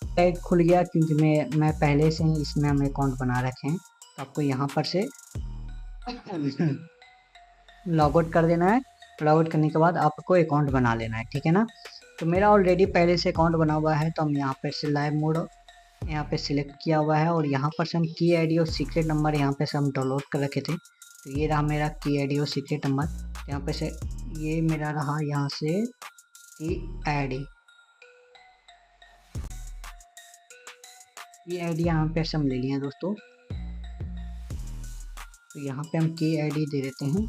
टैग खुल गया क्योंकि मैं पहले से ही इसमें हम अकाउंट बना रखे हैं, तो आपको यहाँ पर से लॉग आउट कर देना है। लॉग आउट करने के बाद आपको अकाउंट बना लेना है। ठीक है ना। तो मेरा ऑलरेडी पहले से अकाउंट बना हुआ है, तो हम यहाँ पर से लाइव मोड यहाँ पे सिलेक्ट किया हुआ है, और यहाँ पर से हम की आईडी और सीक्रेट नंबर यहाँ पे से हम डाउनलोड कर रखे थे। तो ये रहा मेरा की आईडी और सीक्रेट नंबर। यहाँ पे से ये मेरा रहा यहाँ से की आईडी। ये आईडी यहाँ पे हम ले लिए दोस्तों। तो यहाँ पे हम की आईडी दे देते हैं,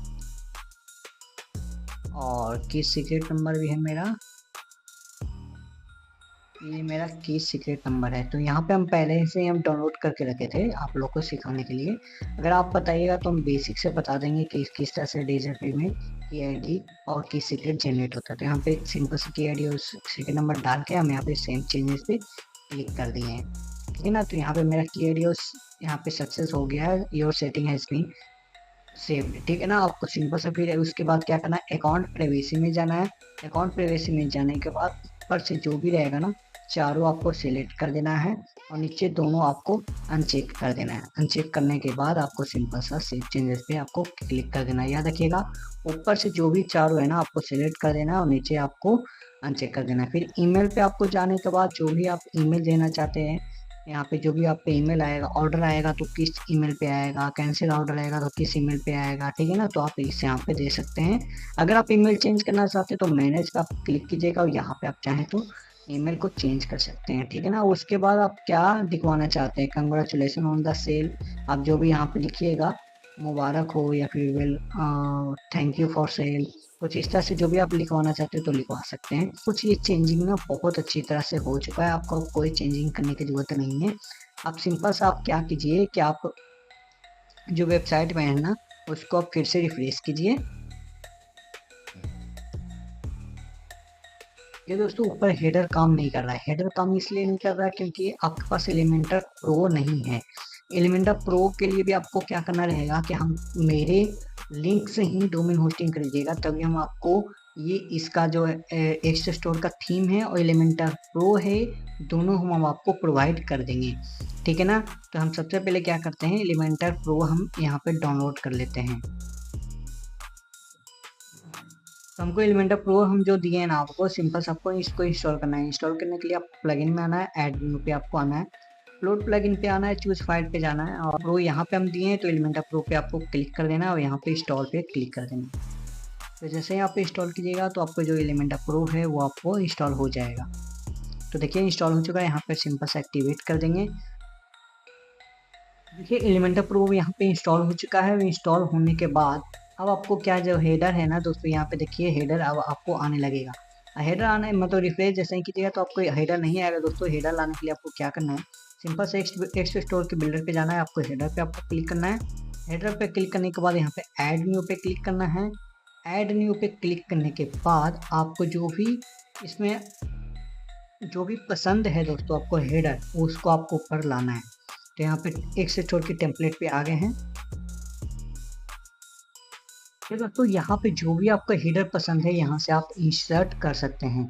और की सीक्रेट नंबर भी है मेरा, ये मेरा की सीक्रेट नंबर है। तो यहाँ पे हम पहले से हम डाउनलोड करके रखे थे आप लोग को सिखाने के लिए। अगर आप बताइएगा तो हम बेसिक से बता देंगे कि किस तरह से रेजर पे में की आईडी और की सीक्रेट जनरेट होता है। तो यहाँ पे सिंपल से की आईडी और सीक्रेट नंबर डाल के हम यहाँ पे सेम चेंजेस पे क्लिक कर दिए हैं। ठीक है ना। तो यहाँ पे मेरा की आईडी यहाँ पे सक्सेस हो गया है, your setting has been saved. ठीक है ना। आपको सिंपल से फिर उसके बाद क्या करना है, अकाउंट प्राइवेसी में जाना है। अकाउंट प्राइवेसी में जाने के बाद ऊपर से जो भी रहेगा ना चारों आपको सिलेक्ट कर देना है, और नीचे दोनों आपको अनचेक कर देना है। अनचेक करने के बाद आपको सिंपल सा सेव चेंजेस पे आपको क्लिक कर देना है। याद रखिएगा ऊपर से जो भी चारों है ना आपको सिलेक्ट कर देना है, और नीचे आपको अनचेक कर देना है। फिर ईमेल पे आपको जाने के बाद जो भी आप ईमेल देना चाहते हैं, यहाँ पे जो भी आप पे ईमेल आएगा, ऑर्डर आएगा तो किस ईमेल पे आएगा, कैंसिल ऑर्डर आएगा तो किस ईमेल पे आएगा। ठीक है ना। तो आप इस यहाँ पे दे सकते हैं। अगर आप ईमेल चेंज करना चाहते हैं तो मैनेज पे आप क्लिक कीजिएगा, और यहाँ पे आप चाहें तो ईमेल को चेंज कर सकते हैं। ठीक है ना। उसके बाद आप क्या दिखवाना चाहते हैं, कंग्रेचुलेसन ऑन द सेल, आप जो भी यहाँ पे लिखिएगा, मुबारक हो, या फिर well thank you for sale, कुछ इस तरह से जो भी आप लिखवाना चाहते हो तो लिखवा सकते हैं। कुछ ये चेंजिंग ना बहुत अच्छी तरह से हो चुका है, आपको कोई चेंजिंग करने की जरूरत नहीं है। आप सिंपल सा आप क्या कीजिए कि आप जो वेबसाइट में है ना उसको आप फिर से रिफ्रेश कीजिए। ये दोस्तों ऊपर हेडर काम नहीं कर रहा है। हेडर काम इसलिए नहीं कर रहा है क्योंकि आपके पास एलिमेंटर प्रो नहीं है। एलिमेंटर प्रो के लिए भी आपको क्या करना रहेगा कि हम मेरे लिंक से ही डोमेन होस्टिंग कर लीजिएगा, तभी हम आपको ये इसका जो एक्स स्टोर का थीम है और एलिमेंटर प्रो है, दोनों हम आपको प्रोवाइड कर देंगे। ठीक है ना। तो हम सबसे पहले क्या करते हैं, एलिमेंटर प्रो हम यहाँ पे डाउनलोड कर लेते हैं। तो हमको एलिमेंटर प्रो हम जो दिए हैं ना आपको, सिंपल से आपको इसको इंस्टॉल करना है। इंस्टॉल करने के लिए आपको प्लगइन में आना है, ऐड मेनू पे आपको आना है, अपलोड प्लगइन पे आना है, चूज फाइल पे जाना है और प्रो यहाँ पे हम दिए हैं तो एलिमेंटर प्रो पे आपको क्लिक कर देना है और यहाँ पे इंस्टॉल पे क्लिक कर देना है। तो जैसे ही आप इंस्टॉल कीजिएगा तो आपको जो एलिमेंटर प्रो है वो आपको इंस्टॉल हो जाएगा। तो देखिए इंस्टॉल हो चुका है, यहाँ पे सिंपल से एक्टिवेट कर देंगे। देखिए एलिमेंटर प्रो यहाँ पे इंस्टॉल हो चुका है। इंस्टॉल होने के बाद अब आपको क्या जो हेडर है ना दोस्तों, यहाँ पे देखिए हेडर अब आपको आने लगेगा। हेडर आने मतलब रिफ्रेश जैसे ही कीजिएगा तो आपको हेडर नहीं आएगा दोस्तों। हेडर लाने के लिए आपको क्या करना है, सिंपल से एक्स स्टोर के बिल्डर पे जाना है, आपको हेडर पे आपको क्लिक करना है। हेडर पे क्लिक करने के बाद यहाँ पे ऐड न्यू पे क्लिक करना है। ऐड न्यू पे क्लिक करने के बाद आपको जो भी इसमें जो भी पसंद है दोस्तों आपको हेडर, उसको आपको ऊपर लाना है। तो यहाँ पे एक से छोड़ के टेम्पलेट पे आ गए हैं। ये दोस्तों यहाँ पे जो भी आपका हेडर पसंद है यहाँ से आप इंसर्ट कर सकते हैं।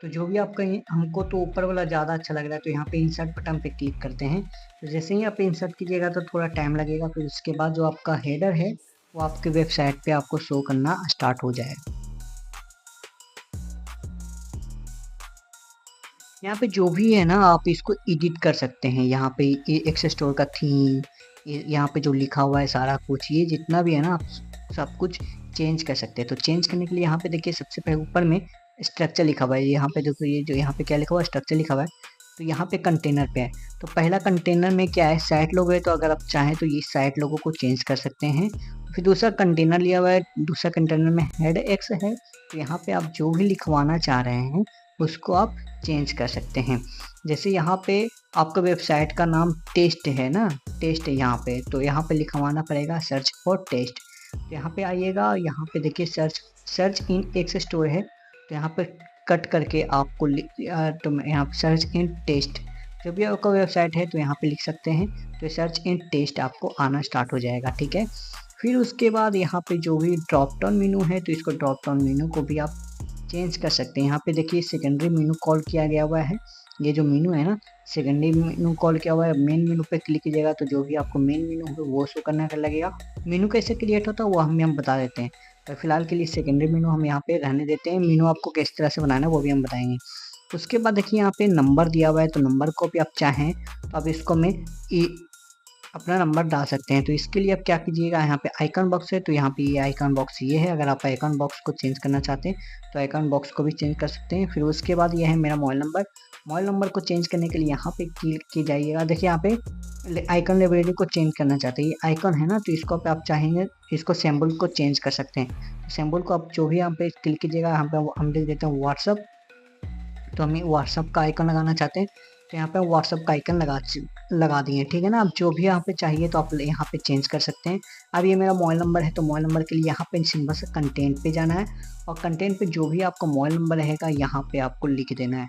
तो जो भी आपका हमको तो ऊपर वाला ज़्यादा अच्छा लग रहा है तो यहाँ पे इंसर्ट बटन पे क्लिक करते हैं। तो जैसे ही आप इंसर्ट कीजिएगा तो थोड़ा टाइम लगेगा, फिर उसके बाद जो आपका हेडर है वो आपके वेबसाइट पे आपको शो करना स्टार्ट हो जाएगा। यहाँ पे जो भी है ना आप इसको एडिट कर सकते हैं। यहाँ पे एक्स स्टोर का थीम, यहाँ पे जो लिखा हुआ है सारा कुछ, ये जितना भी है ना आप सब कुछ चेंज कर सकते हैं। तो चेंज करने के लिए यहाँ पे देखिए सबसे पहले ऊपर में स्ट्रक्चर लिखा हुआ है। यहाँ पे देखो ये जो यहाँ पे क्या लिखा हुआ है, स्ट्रक्चर लिखा हुआ है। तो यहाँ पे कंटेनर पे है। तो पहला कंटेनर में क्या है, साइट लोगो है। तो अगर आप चाहें तो ये साइट लोगो को चेंज कर सकते हैं। फिर दूसरा कंटेनर लिया हुआ है, दूसरा कंटेनर में हेड एक्स है। तो यहाँ पे आप जो भी लिखवाना चाह रहे हैं उसको आप चेंज कर सकते हैं। जैसे यहाँ पे आपका वेबसाइट का नाम टेस्ट है ना, टेस्ट है यहाँ पे, तो यहाँ पे लिखवाना पड़ेगा सर्च फॉर टेस्ट। तो यहाँ पे आइएगा, यहाँ पे देखिए सर्च इन एक्स स्टोर है। तो यहाँ पे कट करके आपको तो यहाँ पे सर्च इन टेस्ट, जो भी आपका वेबसाइट है तो यहाँ पे लिख सकते हैं। तो सर्च इन टेस्ट आपको आना स्टार्ट हो जाएगा। ठीक है। फिर उसके बाद यहाँ पे जो भी ड्रॉप डाउन मेनू है तो इसको ड्रॉप डाउन मेनू को भी आप चेंज कर सकते हैं। यहाँ पे देखिए सेकेंडरी मेनू कॉल किया गया हुआ है। ये जो मेनू है ना, सेकेंडरी मेनू कॉल किया हुआ है। मेन मेनू पे क्लिक कीजिएगा तो जो भी आपको मेन मेनू है वो शो करने का लगेगा। मेनू कैसे क्रिएट होता है वो हम बता देते हैं। तो फिलहाल के लिए सेकेंडरी मेनू हम यहाँ पे रहने देते हैं। मेनू आपको किस तरह से बनाना है वो भी हम बताएंगे। उसके बाद देखिए यहाँ पे नंबर दिया हुआ है, तो नंबर को भी आप चाहें तो आप इसको में अपना नंबर डाल सकते हैं। तो इसके लिए आप क्या कीजिएगा, यहाँ पे आइकन बॉक्स है। तो यहाँ पे ये आइकन बॉक्स ये है। अगर आप आइकन बॉक्स को चेंज करना चाहते हैं तो आइकन बॉक्स को भी चेंज कर सकते हैं। फिर उसके बाद ये है मेरा मोबाइल नंबर। मोबाइल नंबर को चेंज करने के लिए यहाँ पे क्लिक की जाइएगा। देखिए यहाँ पे आइकन लाइब्रेरी को चेंज करना चाहते हैं, ये आइकन है ना, तो इसको आप चाहेंगे इसको सिंबल को चेंज कर सकते हैं। तो सिंबल को आप जो भी यहाँ पे क्लिक कीजिएगा, यहाँ पे हम लिख देते हैं व्हाट्सअप। तो हमें व्हाट्सअप का आइकन लगाना चाहते हैं तो यहाँ पे व्हाट्सअप का आइकन लगा दिए। ठीक है ना। अब जो भी यहाँ पे चाहिए तो आप यहाँ पे चेंज कर सकते हैं। अब ये मेरा मोबाइल नंबर है तो मोबाइल नंबर के लिए यहाँ पे सिंबल से कंटेंट पे जाना है और कंटेंट पे जो भी आपका मोबाइल नंबर रहेगा यहाँ पे आपको लिख देना है।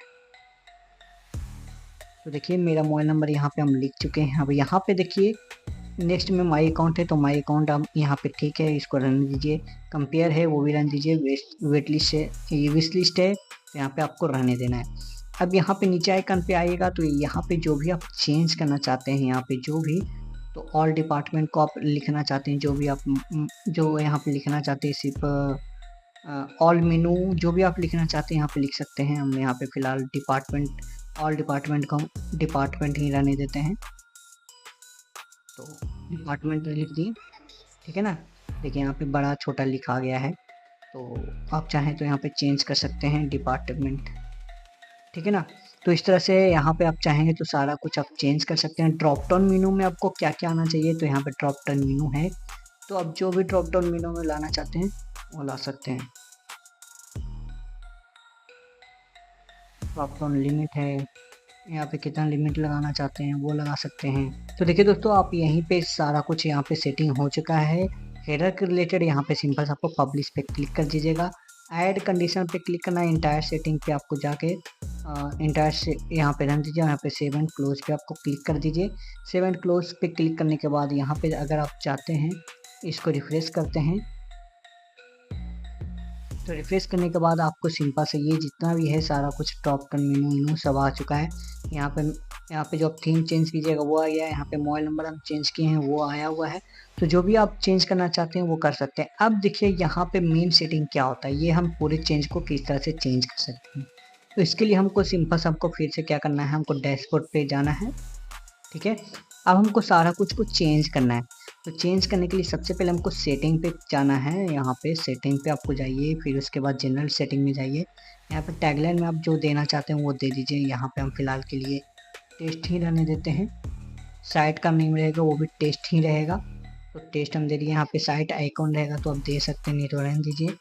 तो देखिए मेरा मोबाइल नंबर यहाँ पे हम लिख चुके हैं। अब यहाँ पे देखिए नेक्स्ट में माई अकाउंट है तो माई अकाउंट आप यहाँ पे ठीक है, इसको रन दीजिए। कंपेयर है वो भी रन दीजिए। वेट लिस्ट है, ये विश लिस्ट है तो यहाँ पे आपको रहने देना है। अब यहाँ पे नीचे आइकन पे आइएगा तो यहाँ पे जो भी आप चेंज करना चाहते हैं, यहाँ पे जो भी, तो ऑल डिपार्टमेंट को आप लिखना चाहते हैं, जो भी आप जो यहाँ पे लिखना चाहते हैं, सिर्फ ऑल मेनू जो भी आप लिखना चाहते हैं यहाँ पे लिख सकते हैं। हम यहाँ पे फिलहाल डिपार्टमेंट, ऑल डिपार्टमेंट को हम डिपार्टमेंट ही रहने देते हैं। तो डिपार्टमेंट लिख दिए। ठीक है ना। देखिए यहाँ पे बड़ा छोटा लिखा गया है, तो आप चाहें तो यहाँ पे चेंज कर सकते हैं डिपार्टमेंट। ठीक है ना। तो इस तरह से यहाँ पे आप चाहेंगे तो सारा कुछ आप चेंज कर सकते हैं। ड्रॉप डाउन मेनू में आपको क्या क्या आना चाहिए, तो यहाँ पे ड्रॉप डाउन मेनू है, तो आप जो भी ड्रॉप डाउन मेनू में लाना चाहते हैं वो ला सकते हैं। ड्रॉप डाउन लिमिट है, यहाँ पे कितना लिमिट लगाना चाहते हैं वो लगा सकते हैं। तो देखिए दोस्तों आप यहीं पे सारा कुछ यहाँ पे सेटिंग हो चुका है। हेडर के रिलेटेड यहाँ पे सिंपल आपको पब्लिश पे क्लिक कर दीजिएगा। ऐड कंडीशन पे क्लिक करना है। इंटायर सेटिंग पे आपको जाके इंटायर से यहाँ पे रन दीजिए। यहाँ पे सेव एंड क्लोज पे आपको क्लिक कर दीजिए। सेव एंड क्लोज पे क्लिक करने के बाद यहाँ पे अगर आप चाहते हैं इसको रिफ्रेश करते हैं, तो रिफ्रेश करने के बाद आपको सिंपल से ये जितना भी है सारा कुछ टॉप टन मेनू सब आ चुका है। यहाँ पे जो आप थीम चेंज कीजिएगा वो आ गया है। यहाँ पे मोबाइल नंबर हम चेंज किए हैं वो आया हुआ है। तो जो भी आप चेंज करना चाहते हैं वो कर सकते हैं। अब देखिए यहाँ पे मेन सेटिंग क्या होता है, ये हम पूरे चेंज को किस तरह से चेंज कर सकते हैं। तो इसके लिए हमको सिंपल से हमको फिर से क्या करना है, हमको डैशबोर्ड पे जाना है। ठीक है, अब हमको सारा कुछ को चेंज करना है। तो चेंज करने के लिए सबसे पहले हमको सेटिंग पे जाना है। यहाँ पे सेटिंग पे आपको जाइए, फिर उसके बाद जनरल सेटिंग में जाइए। यहाँ पे टैगलाइन में आप जो देना चाहते हैं वो दे दीजिए। यहाँ पे हम फिलहाल के लिए टेस्ट ही रहने देते हैं। साइट का नेम रहेगा वो भी टेस्ट ही रहेगा, तो टेस्ट हम दे दिए। यहाँ पे साइट आइकॉन रहेगा तो आप दे सकते हैं, नहीं तो रहने दीजिए।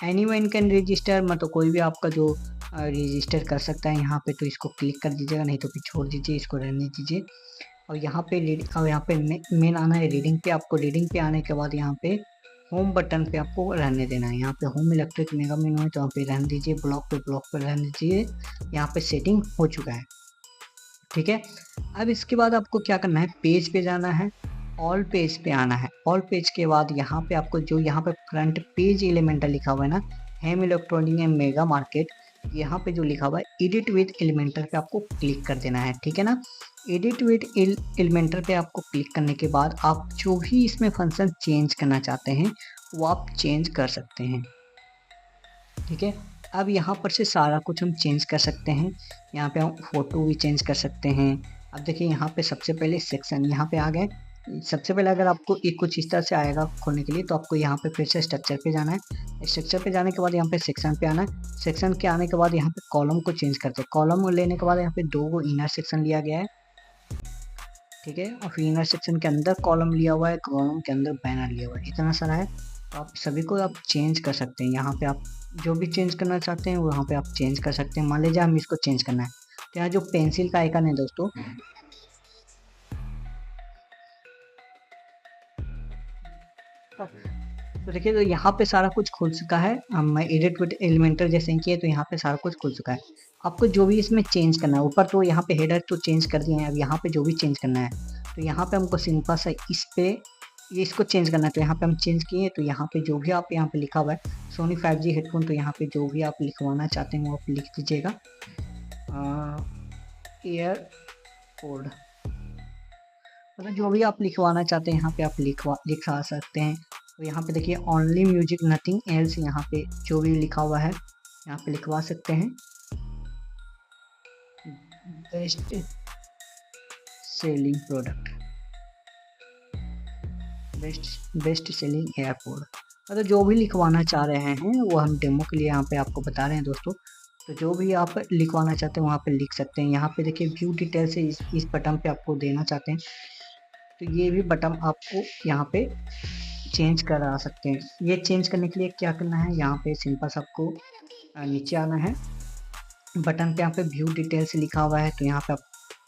एनीवन कैन रजिस्टर, मतलब कोई भी आपका जो रजिस्टर कर सकता है यहाँ पे, तो इसको क्लिक कर दीजिएगा, नहीं तो फिर छोड़ दीजिए, इसको रहने दीजिए। और यहाँ पे मेन आना है रीडिंग पे। आपको रीडिंग पे आने के बाद यहाँ पे होम बटन पे आपको रहने देना है। यहाँ पे होम इलेक्ट्रिक मेगा मेनू है तो यहाँ पे रहने दीजिए। ब्लॉक पे रहने दीजिए। यहाँ पे सेटिंग हो चुका है। ठीक है, अब इसके बाद आपको क्या करना है, पेज पे जाना है, ऑल पेज पे आना है। ऑल पेज के बाद यहाँ पे आपको जो यहाँ पे फ्रंट पेज एलिमेंटर लिखा हुआ है ना, हेम इलेक्ट्रॉनिक एंड मेगा मार्केट, यहाँ पे जो लिखा हुआ है एडिट विद एलिमेंटर पे आपको क्लिक कर देना है। ठीक है ना, एडिट विद एलिमेंटर पे आपको क्लिक करने के बाद आप जो भी इसमें फंक्शन चेंज करना चाहते हैं वो आप चेंज कर सकते हैं। ठीक है, अब यहाँ पर से सारा कुछ हम चेंज कर सकते हैं। यहाँ पे हम फोटो भी चेंज कर सकते हैं। अब देखिए यहाँ पे सबसे पहले सेक्शन यहाँ पे आ गए। सबसे पहले अगर आपको एक कुछ इस तरह से आएगा खोलने के लिए, तो आपको यहाँ पे फिर से स्ट्रक्चर पे जाना है। स्ट्रक्चर पे जाने के बाद यहाँ पे सेक्शन पे आना है। सेक्शन के आने के बाद यहाँ पे कॉलम को चेंज करते हैं। कॉलम लेने के बाद यहाँ पे 2 इनर सेक्शन लिया गया है। ठीक है, और फिर इनर सेक्शन के अंदर कॉलम लिया हुआ है, कॉलम के अंदर बैनर लिया हुआ है, इतना सारा है। तो आप सभी को आप चेंज कर सकते हैं। यहाँ पे आप जो भी चेंज करना चाहते हैं वहाँ पे आप चेंज कर सकते हैं। मान लीजिए हम इसको चेंज करना है, तो यहाँ जो पेंसिल का आइकन है दोस्तों, तो देखिए तो यहाँ पे सारा कुछ खुल चुका है। हम एडिट विद एलिमेंटर जैसे किए तो यहाँ पे सारा कुछ खुल चुका है। आपको जो भी इसमें चेंज करना है, ऊपर तो यहाँ पे हेडर तो चेंज कर दिए हैं, अब यहाँ पे जो भी चेंज करना है तो यहाँ पे हमको सिंपल सा इस पे ये इसको चेंज करना है। तो यहाँ पे हम चेंज किए, तो यहाँ पे जो भी आप यहाँ पे लिखा हुआ है सोनी 5G हेडफोन, तो यहाँ पे जो भी आप लिखवाना चाहते हैं वो आप लिख दीजिएगा। एयर पोड, मतलब जो भी आप लिखवाना चाहते हैं यहाँ पे आप लिखवा सकते हैं। तो यहाँ पे देखिए ओनली म्यूजिक नथिंग एल्स, यहाँ पे जो भी लिखा हुआ है यहाँ पे लिखवा सकते हैं। Best selling product, best selling airport, मतलब जो भी लिखवाना चाह रहे हैं वो हम डेमो के लिए यहाँ पे आपको बता रहे हैं दोस्तों। तो जो भी आप लिखवाना चाहते हैं वहाँ पे लिख सकते हैं। यहाँ पे देखिए व्यू डिटेल से इस बटन पे आपको देना चाहते हैं, तो ये भी बटन आपको यहाँ पे चेंज करा सकते हैं। ये चेंज करने के लिए क्या करना है, यहाँ पे सिंपल सबको नीचे आना है। बटन पे यहाँ पे व्यू डिटेल्स लिखा हुआ है, तो यहाँ पे आप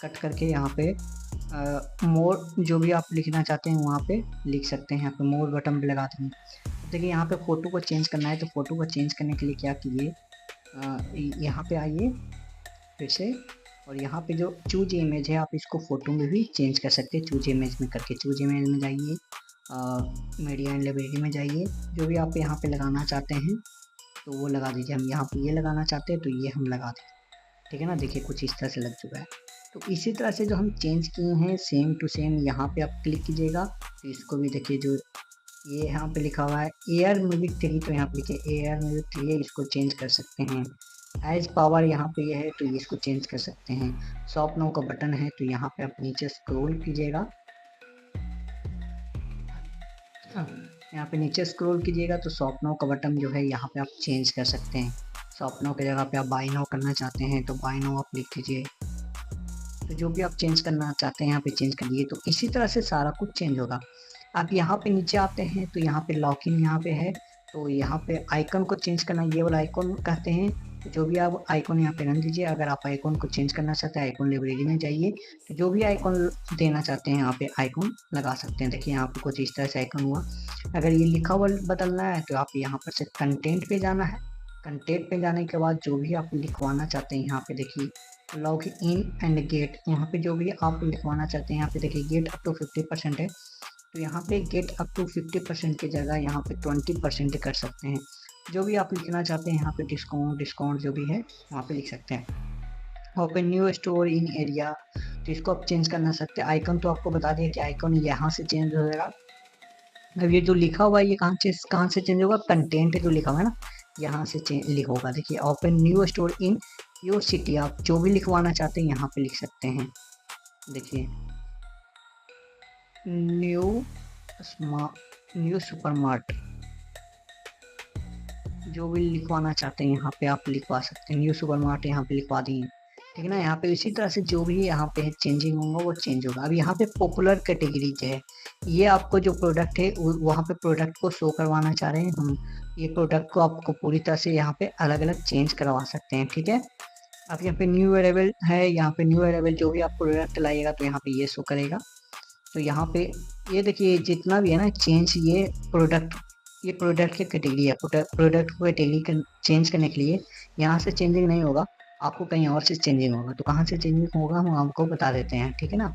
कट करके यहाँ पे मोर जो भी आप लिखना चाहते हैं वहाँ पे लिख सकते हैं। यहाँ पे मोर बटन पे लगा देंगे। देखिए यहाँ पे फ़ोटो को चेंज करना है, तो फ़ोटो को चेंज करने के लिए क्या कीजिए, यहाँ पे आइए फिर से, और यहाँ पे जो चूज इमेज है आप इसको फ़ोटो में भी चेंज कर सकते हैं। चूज इमेज में करके चूज इमेज में जाइए, मीडिया एंड लाइब्रेरी में जाइए, जो भी आप यहाँ पे लगाना चाहते हैं तो वो लगा दीजिए। हम यहाँ पे ये लगाना चाहते हैं तो ये हम लगा दें। ठीक है ना, देखिए कुछ इस तरह से लग चुका है। तो इसी तरह से जो हम चेंज किए हैं सेम टू सेम यहाँ पे आप क्लिक कीजिएगा, तो इसको भी देखिए जो ये यहाँ पे लिखा हुआ है एयर म्यूजिक 3, तो यहाँ पे लिखिए एयर म्यूजिक 3 है, इसको चेंज कर सकते हैं। एज पावर यहाँ पे ये है तो इसको चेंज कर सकते हैं। शॉप नाउ का बटन है, तो यहाँ पे आप नीचे स्क्रॉल कीजिएगा, यहाँ पे नीचे स्क्रॉल कीजिएगा तो शॉप नाउ का बटन जो है यहाँ पे आप चेंज कर सकते हैं। शॉप नाउ की जगह पे आप बाय नाउ करना चाहते हैं तो बाय नाउ आप लिख दीजिए। तो जो भी आप चेंज करना चाहते हैं यहाँ पे चेंज कर दिए। तो इसी तरह से सारा कुछ चेंज होगा। आप यहाँ पे नीचे आते हैं तो यहाँ पे लॉक इन यहाँ पे है, तो यहाँ पे आइकन को चेंज करना, ये वाला आइकन कहते हैं तो जो भी आप आइकॉन यहाँ पे रन दीजिए। अगर आप आइकॉन को चेंज करना चाहते हैं, आइकॉन लाइब्रेरी में जाइए, तो जो भी आइकॉन देना चाहते हैं यहाँ पे आइकॉन लगा सकते हैं। देखिए यहाँ पे कुछ इस तरह से आइकॉन हुआ। अगर ये लिखा हुआ बदलना है तो आप यहाँ पर से कंटेंट पे जाना है। कंटेंट पे जाने के बाद जो भी आप लिखवाना चाहते हैं यहाँ पे देखिए लॉग इन एंड गेट, यहाँ पे जो भी आप लिखवाना चाहते हैं यहाँ पे देखिए गेट अप टू 50% है। तो यहाँ पे गेट अप टू 50% की जगह यहाँ पे 20% कर सकते हैं। जो भी आप लिखना चाहते हैं यहाँ पे डिस्काउंट जो भी है वहाँ पे लिख सकते हैं। Open new store in area, तो इसको आप चेंज करना सकते हैं। आइकन तो आपको बता दिया कि आइकन यहाँ से चेंज हो जाएगा। अब ये जो लिखा हुआ है ये कहाँ से चेंज होगा, कंटेंट जो लिखा हुआ है ना यहाँ से चेंज होगा। देखिए open new store in your city, आप जो भी लिखवाना चाहते हैं यहाँ पे लिख सकते हैं। देखिए न्यू सुपरमार्ट, जो भी लिखवाना चाहते हैं यहाँ पे आप लिखवा सकते हैं। न्यू सुपरमार्ट यहाँ पे लिखवा दिए, ठीक है ना। यहाँ पे इसी तरह से जो भी यहाँ पे चेंजिंग होगा वो चेंज होगा। अब यहाँ पे पॉपुलर कैटेगरीज है, ये आपको जो प्रोडक्ट है वहाँ पे प्रोडक्ट को शो करवाना चाह रहे हैं हम। ये प्रोडक्ट को आपको पूरी तरह से यहाँ पे अलग अलग चेंज करवा सकते हैं, ठीक है। अब यहाँ पे न्यू अवेलेबल है, यहाँ पे न्यू अवेलेबल जो भी आप प्रोडक्ट लाइएगा तो यहाँ पे ये शो करेगा। तो यहाँ पे ये देखिए जितना भी है ना चेंज, ये प्रोडक्ट की कैटेगरी है। प्रोडक्ट को कैटेगरी चेंज करने के लिए यहाँ से चेंजिंग नहीं होगा, आपको कहीं और से चेंजिंग होगा। तो कहाँ से चेंजिंग होगा हम आपको बता देते हैं, ठीक है ना।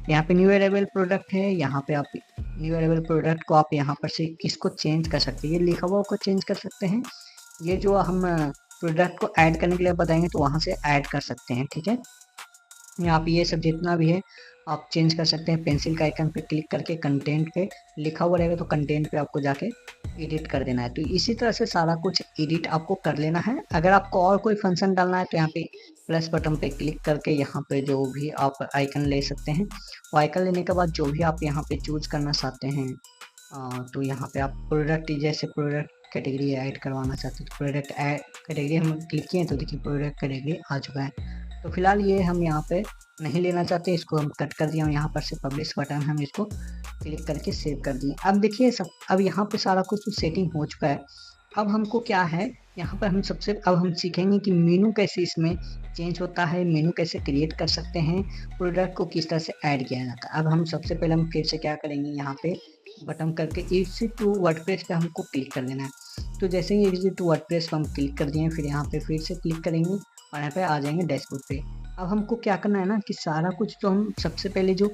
यहाँ पे न्यू अवेलेबल प्रोडक्ट है, यहाँ पे आप न्यू अवेलेबल प्रोडक्ट को आप यहाँ पर से किसको चेंज कर सकते हैं, ये लिखा हुआ को चेंज कर सकते हैं। ये जो हम प्रोडक्ट को ऐड करने के लिए बताएंगे तो वहाँ से ऐड कर सकते हैं, ठीक है। यहाँ पे ये सब जितना भी है आप चेंज कर सकते हैं। पेंसिल का आइकन पे क्लिक करके कंटेंट पे लिखा हुआ रहेगा तो कंटेंट पे आपको जाके एडिट कर देना है। तो इसी तरह से सारा कुछ एडिट आपको कर लेना है। अगर आपको और कोई फंक्शन डालना है तो यहाँ पे प्लस बटन पे क्लिक करके यहाँ पे जो भी आप आइकन ले सकते हैं। वो आइकन लेने के बाद जो भी आप यहाँ पे चूज करना चाहते हैं तो यहाँ पे आप प्रोडक्ट, जैसे प्रोडक्ट कैटेगरी ऐड करवाना चाहते हैं तो प्रोडक्ट कैटेगरी हम क्लिक किए तो देखिए प्रोडक्ट कैटेगरी आ चुका है। तो फिलहाल ये हम यहाँ पे नहीं लेना चाहते, इसको हम कट कर दिया। यहाँ पर से पब्लिश बटन हम इसको क्लिक करके सेव कर दिए। अब देखिए अब यहाँ पे सारा कुछ सेटिंग हो चुका है। अब हमको क्या है यहाँ पर अब हम सीखेंगे कि मेनू कैसे इसमें चेंज होता है, मेनू कैसे क्रिएट कर सकते हैं, प्रोडक्ट को किस तरह से ऐड किया जाता है। अब हम सबसे पहले हम फिर से क्या करेंगे, यहाँ पे बटन करके एग्जिट टू वर्डप्रेस पे हमको क्लिक कर देना है। तो जैसे ही एग्जिट टू वर्डप्रेस पे हम क्लिक कर दिए, फिर यहाँ पे फिर से क्लिक करेंगे और यहाँ पे आ जाएंगे डैशबोर्ड पे। अब हमको क्या करना है ना कि सारा कुछ जो हम सबसे पहले जो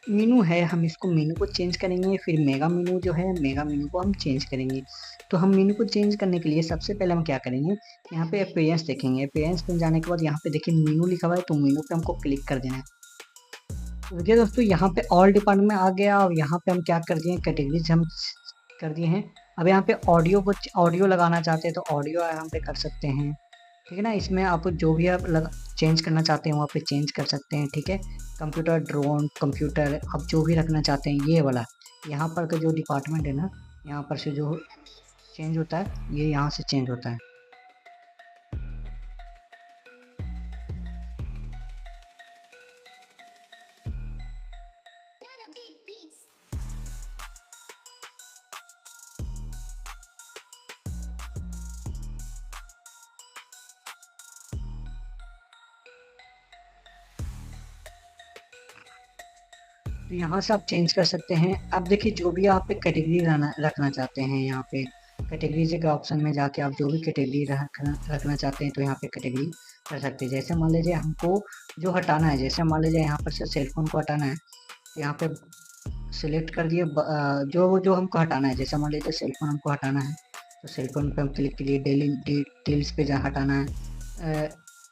मेनू है हम इसको मेनू को चेंज करेंगे। फिर मेगा मेनू जो है मेगा मेनू को हम चेंज करेंगे। तो हम मेनू को चेंज करने के लिए सबसे पहले हम क्या करेंगे, यहाँ पे अपीयरेंस देखेंगे। अपीयरेंस पे जाने के बाद यहाँ पे देखिए मेनू लिखा हुआ है तो मेनू पे हमको क्लिक कर देना है। तो देखिए दोस्तों यहाँ पे ऑल डिपार्टमेंट आ गया और यहाँ पे हम क्या कर दिए कैटेगरीज हम कर दिए हैं। अब यहाँ पे ऑडियो लगाना चाहते हैं तो ऑडियो यहाँ पे कर सकते हैं, ठीक है ना। इसमें आप जो भी आप चेंज करना चाहते हैं वहाँ पे चेंज कर सकते हैं, ठीक है। कंप्यूटर, ड्रोन, कंप्यूटर, आप जो भी रखना चाहते हैं ये वाला यहाँ पर का जो डिपार्टमेंट है ना, यहाँ पर से जो चेंज होता है ये यहाँ से चेंज होता है। तो यहाँ से आप चेंज कर सकते हैं। अब देखिए जो भी आप कैटेगरी रखना चाहते हैं, यहाँ पे कैटेगरी के ऑप्शन में जाके आप जो भी कैटेगरी रखना चाहते हैं तो यहाँ पे कैटेगरी कर सकते हैं। जैसे मान लीजिए हमको जो हटाना है, जैसे मान लीजिए यहाँ पर से सेलफोन को हटाना है तो यहाँ पे सिलेक्ट कर दिए जो हमको हटाना है। जैसे मान लीजिए सेलफोन हमको हटाना है तो सेलफोन पे हम क्लिक करिए। डेली डिटेल्स पे जहाँ हटाना है,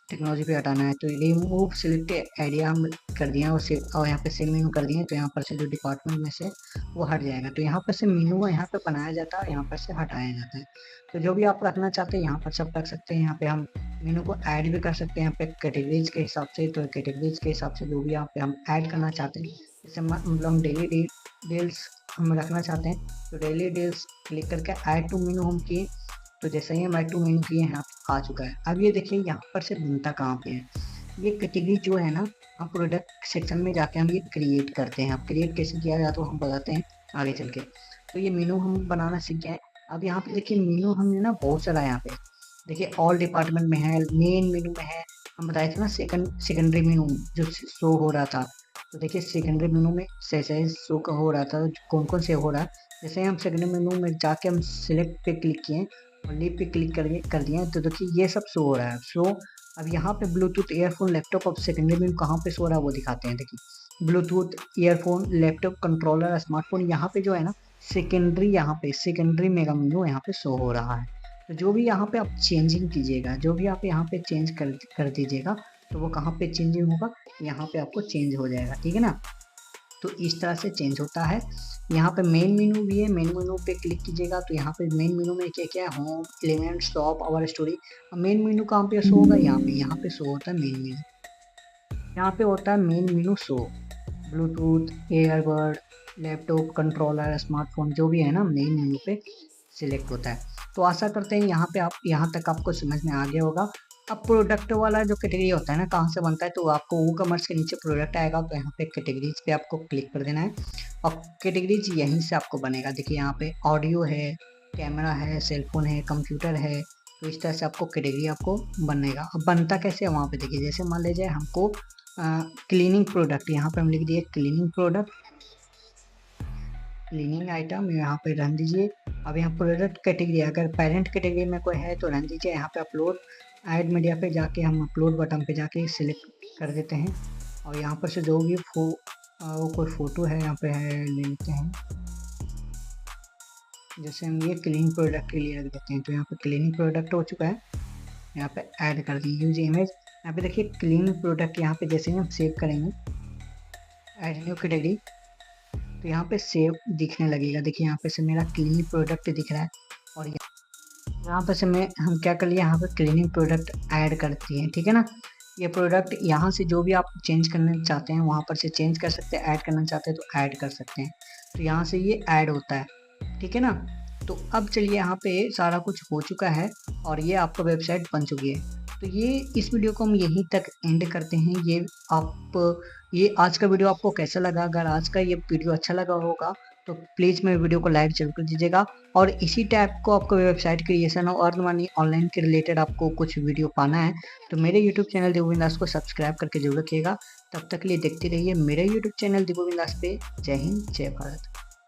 टेक्नोलॉजी पे हटाना है तो रिमूव सिलेक्ट एरिया हम कर दिए और यहाँ पे सेल मेनू कर दिए। तो यहाँ पर से जो डिपार्टमेंट में से वो हट जाएगा। तो यहाँ पर से मेनू यहाँ पे बनाया जाता है और यहाँ पर से हटाया जाता है। तो जो भी आप रखना चाहते हैं यहाँ पर सब रख सकते हैं। यहाँ पे हम मेनू को ऐड भी कर सकते हैं यहाँ पे कैटेगरीज के हिसाब से। तो कैटेगरीज के हिसाब से जो भी यहाँ पे हम ऐड करना चाहते हैं, जैसे मतलब हम डेली डिटेल्स हम रखना चाहते हैं तो डेली डिटेल्स क्लिक करके ऐड टू मेनू हम किए। तो जैसे ही हम ऐड टू मेनू किए यहाँ आ चुका है। अब ये देखिए यहाँ पर से बनता कहाँ पे है, ये कैटेगरी जो है ना हम प्रोडक्ट सेक्शन में जाके हम ये क्रिएट करते हैं। अब क्रिएट कैसे किया जाए तो हम बताते हैं आगे चल के। तो ये मेनू हम बनाना सीख गए। अब यहाँ पे देखिए मेनू हमने ना बहुत सारा यहाँ पे देखिए ऑल डिपार्टमेंट में है, मेन मेनू में है। हम बताए थे ना सेकेंडरी मेनू जो शो हो रहा था। तो देखिए सेकेंडरी मेनू में से शो का हो रहा था, कौन कौन से हो रहा है। जैसे हम सेकेंडरी मेनू में जाके हम सिलेक्ट पे क्लिक किए और लीव पे क्लिक कर दिए तो देखिए ये सब शो हो रहा है। शो अब यहाँ पे ब्लूटूथ ईयरफोन लैपटॉप, अब सेकेंडरी मेनू कहाँ पे शो हो रहा है वो दिखाते हैं। देखिए Bluetooth earphone laptop controller smartphone, यहाँ पे जो है ना सेकेंडरी, यहाँ पे सेकेंडरी मेगा मेनू यहाँ पे शो हो रहा है। तो जो भी यहाँ पे आप चेंजिंग कीजिएगा, जो भी आप यहाँ पे चेंज कर दीजिएगा तो वो कहाँ पे चेंजिंग होगा, यहाँ पे आपको चेंज हो जाएगा, ठीक है ना। तो इस तरह से चेंज होता है। यहाँ पे मेन मेनू भी है, मेन मेनू पे क्लिक कीजिएगा तो यहाँ पे मेन मेनू में क्या क्या है, home, element, shop, our story. Main menu कहाँ पे शो होगा, यहाँ पे शो होता है मेन मेनू। यहाँ पे होता है main menu show, Bluetooth, earbud, laptop, controller, smartphone, जो भी है ना मेन मेनू पे सिलेक्ट होता है। तो आशा करते हैं यहाँ पे आप, यहाँ तक आपको समझ में आ गया होगा। अब प्रोडक्ट वाला जो कैटेगरी होता है ना, कहाँ से बनता है, तो आपको वो कॉमर्स के नीचे प्रोडक्ट आएगा तो यहाँ पे कैटेगरीज पे आपको क्लिक कर देना है और कैटेगरीज यहीं से आपको बनेगा। देखिए यहाँ पे ऑडियो है, कैमरा है, सेलफोन है, कंप्यूटर है। तो इस तरह से आपको कैटेगरी आपको बनेगा। अब बनता कैसे है वहाँ पे देखिए, जैसे मान लीजिए हमको क्लीनिंग प्रोडक्ट, यहाँ पे हम लिख दिए क्लीनिंग प्रोडक्ट, क्लीनिंग आइटम, यहाँ पे रहने दीजिए। अब यहाँ प्रोडक्ट कैटेगरी, अगर पेरेंट कैटेगरी में कोई है तो रहने दीजिए। यहाँ पे अपलोड ऐड मीडिया पे जाके हम अपलोड बटन पे जाके सिलेक्ट कर देते हैं और यहाँ पर से जो भी कोई फोटो है यहाँ पे है ले लेते हैं। जैसे हम ये क्लीनिंग प्रोडक्ट के लिए रख देते हैं तो यहाँ पे क्लीनिंग प्रोडक्ट हो चुका है, यहाँ पे ऐड कर दिए यूज इमेज। यहाँ पे देखिए क्लीनिंग प्रोडक्ट, यहाँ पे जैसे ही हम सेव करेंगे ऐड न्यू कैटेगरी तो यहाँ पे सेव दिखने लगेगा। देखिए यहाँ पे से मेरा क्लीनिंग प्रोडक्ट दिख रहा है और यहाँ पे से हम क्या कर लिए, यहाँ पे क्लीनिंग प्रोडक्ट ऐड करती है, ठीक है ना। ये प्रोडक्ट यहाँ से जो भी आप चेंज करना चाहते हैं वहाँ पर से चेंज कर सकते हैं, ऐड करना चाहते हैं तो ऐड कर सकते हैं। तो यहाँ से ये ऐड होता है, ठीक है ना। तो अब चलिए यहाँ पे सारा कुछ हो चुका है और ये आपका वेबसाइट बन चुकी है। तो ये इस वीडियो को हम यहीं तक एंड करते हैं। ये आज का वीडियो आपको कैसा लगा, अगर आज का ये वीडियो अच्छा लगा होगा तो प्लीज़ मेरे वीडियो को लाइक जरूर कर दीजिएगा। और इसी टाइप को आपको वेबसाइट क्रिएशन और अर्न मनी ऑनलाइन के रिलेटेड आपको कुछ वीडियो पाना है तो मेरे यूट्यूब चैनल दिव्य बिंदास को सब्सक्राइब करके जरूर रखिएगा। तब तक के लिए देखते रहिए मेरे यूट्यूब चैनल दिव्य बिंदास पे। जय हिंद, जय भारत।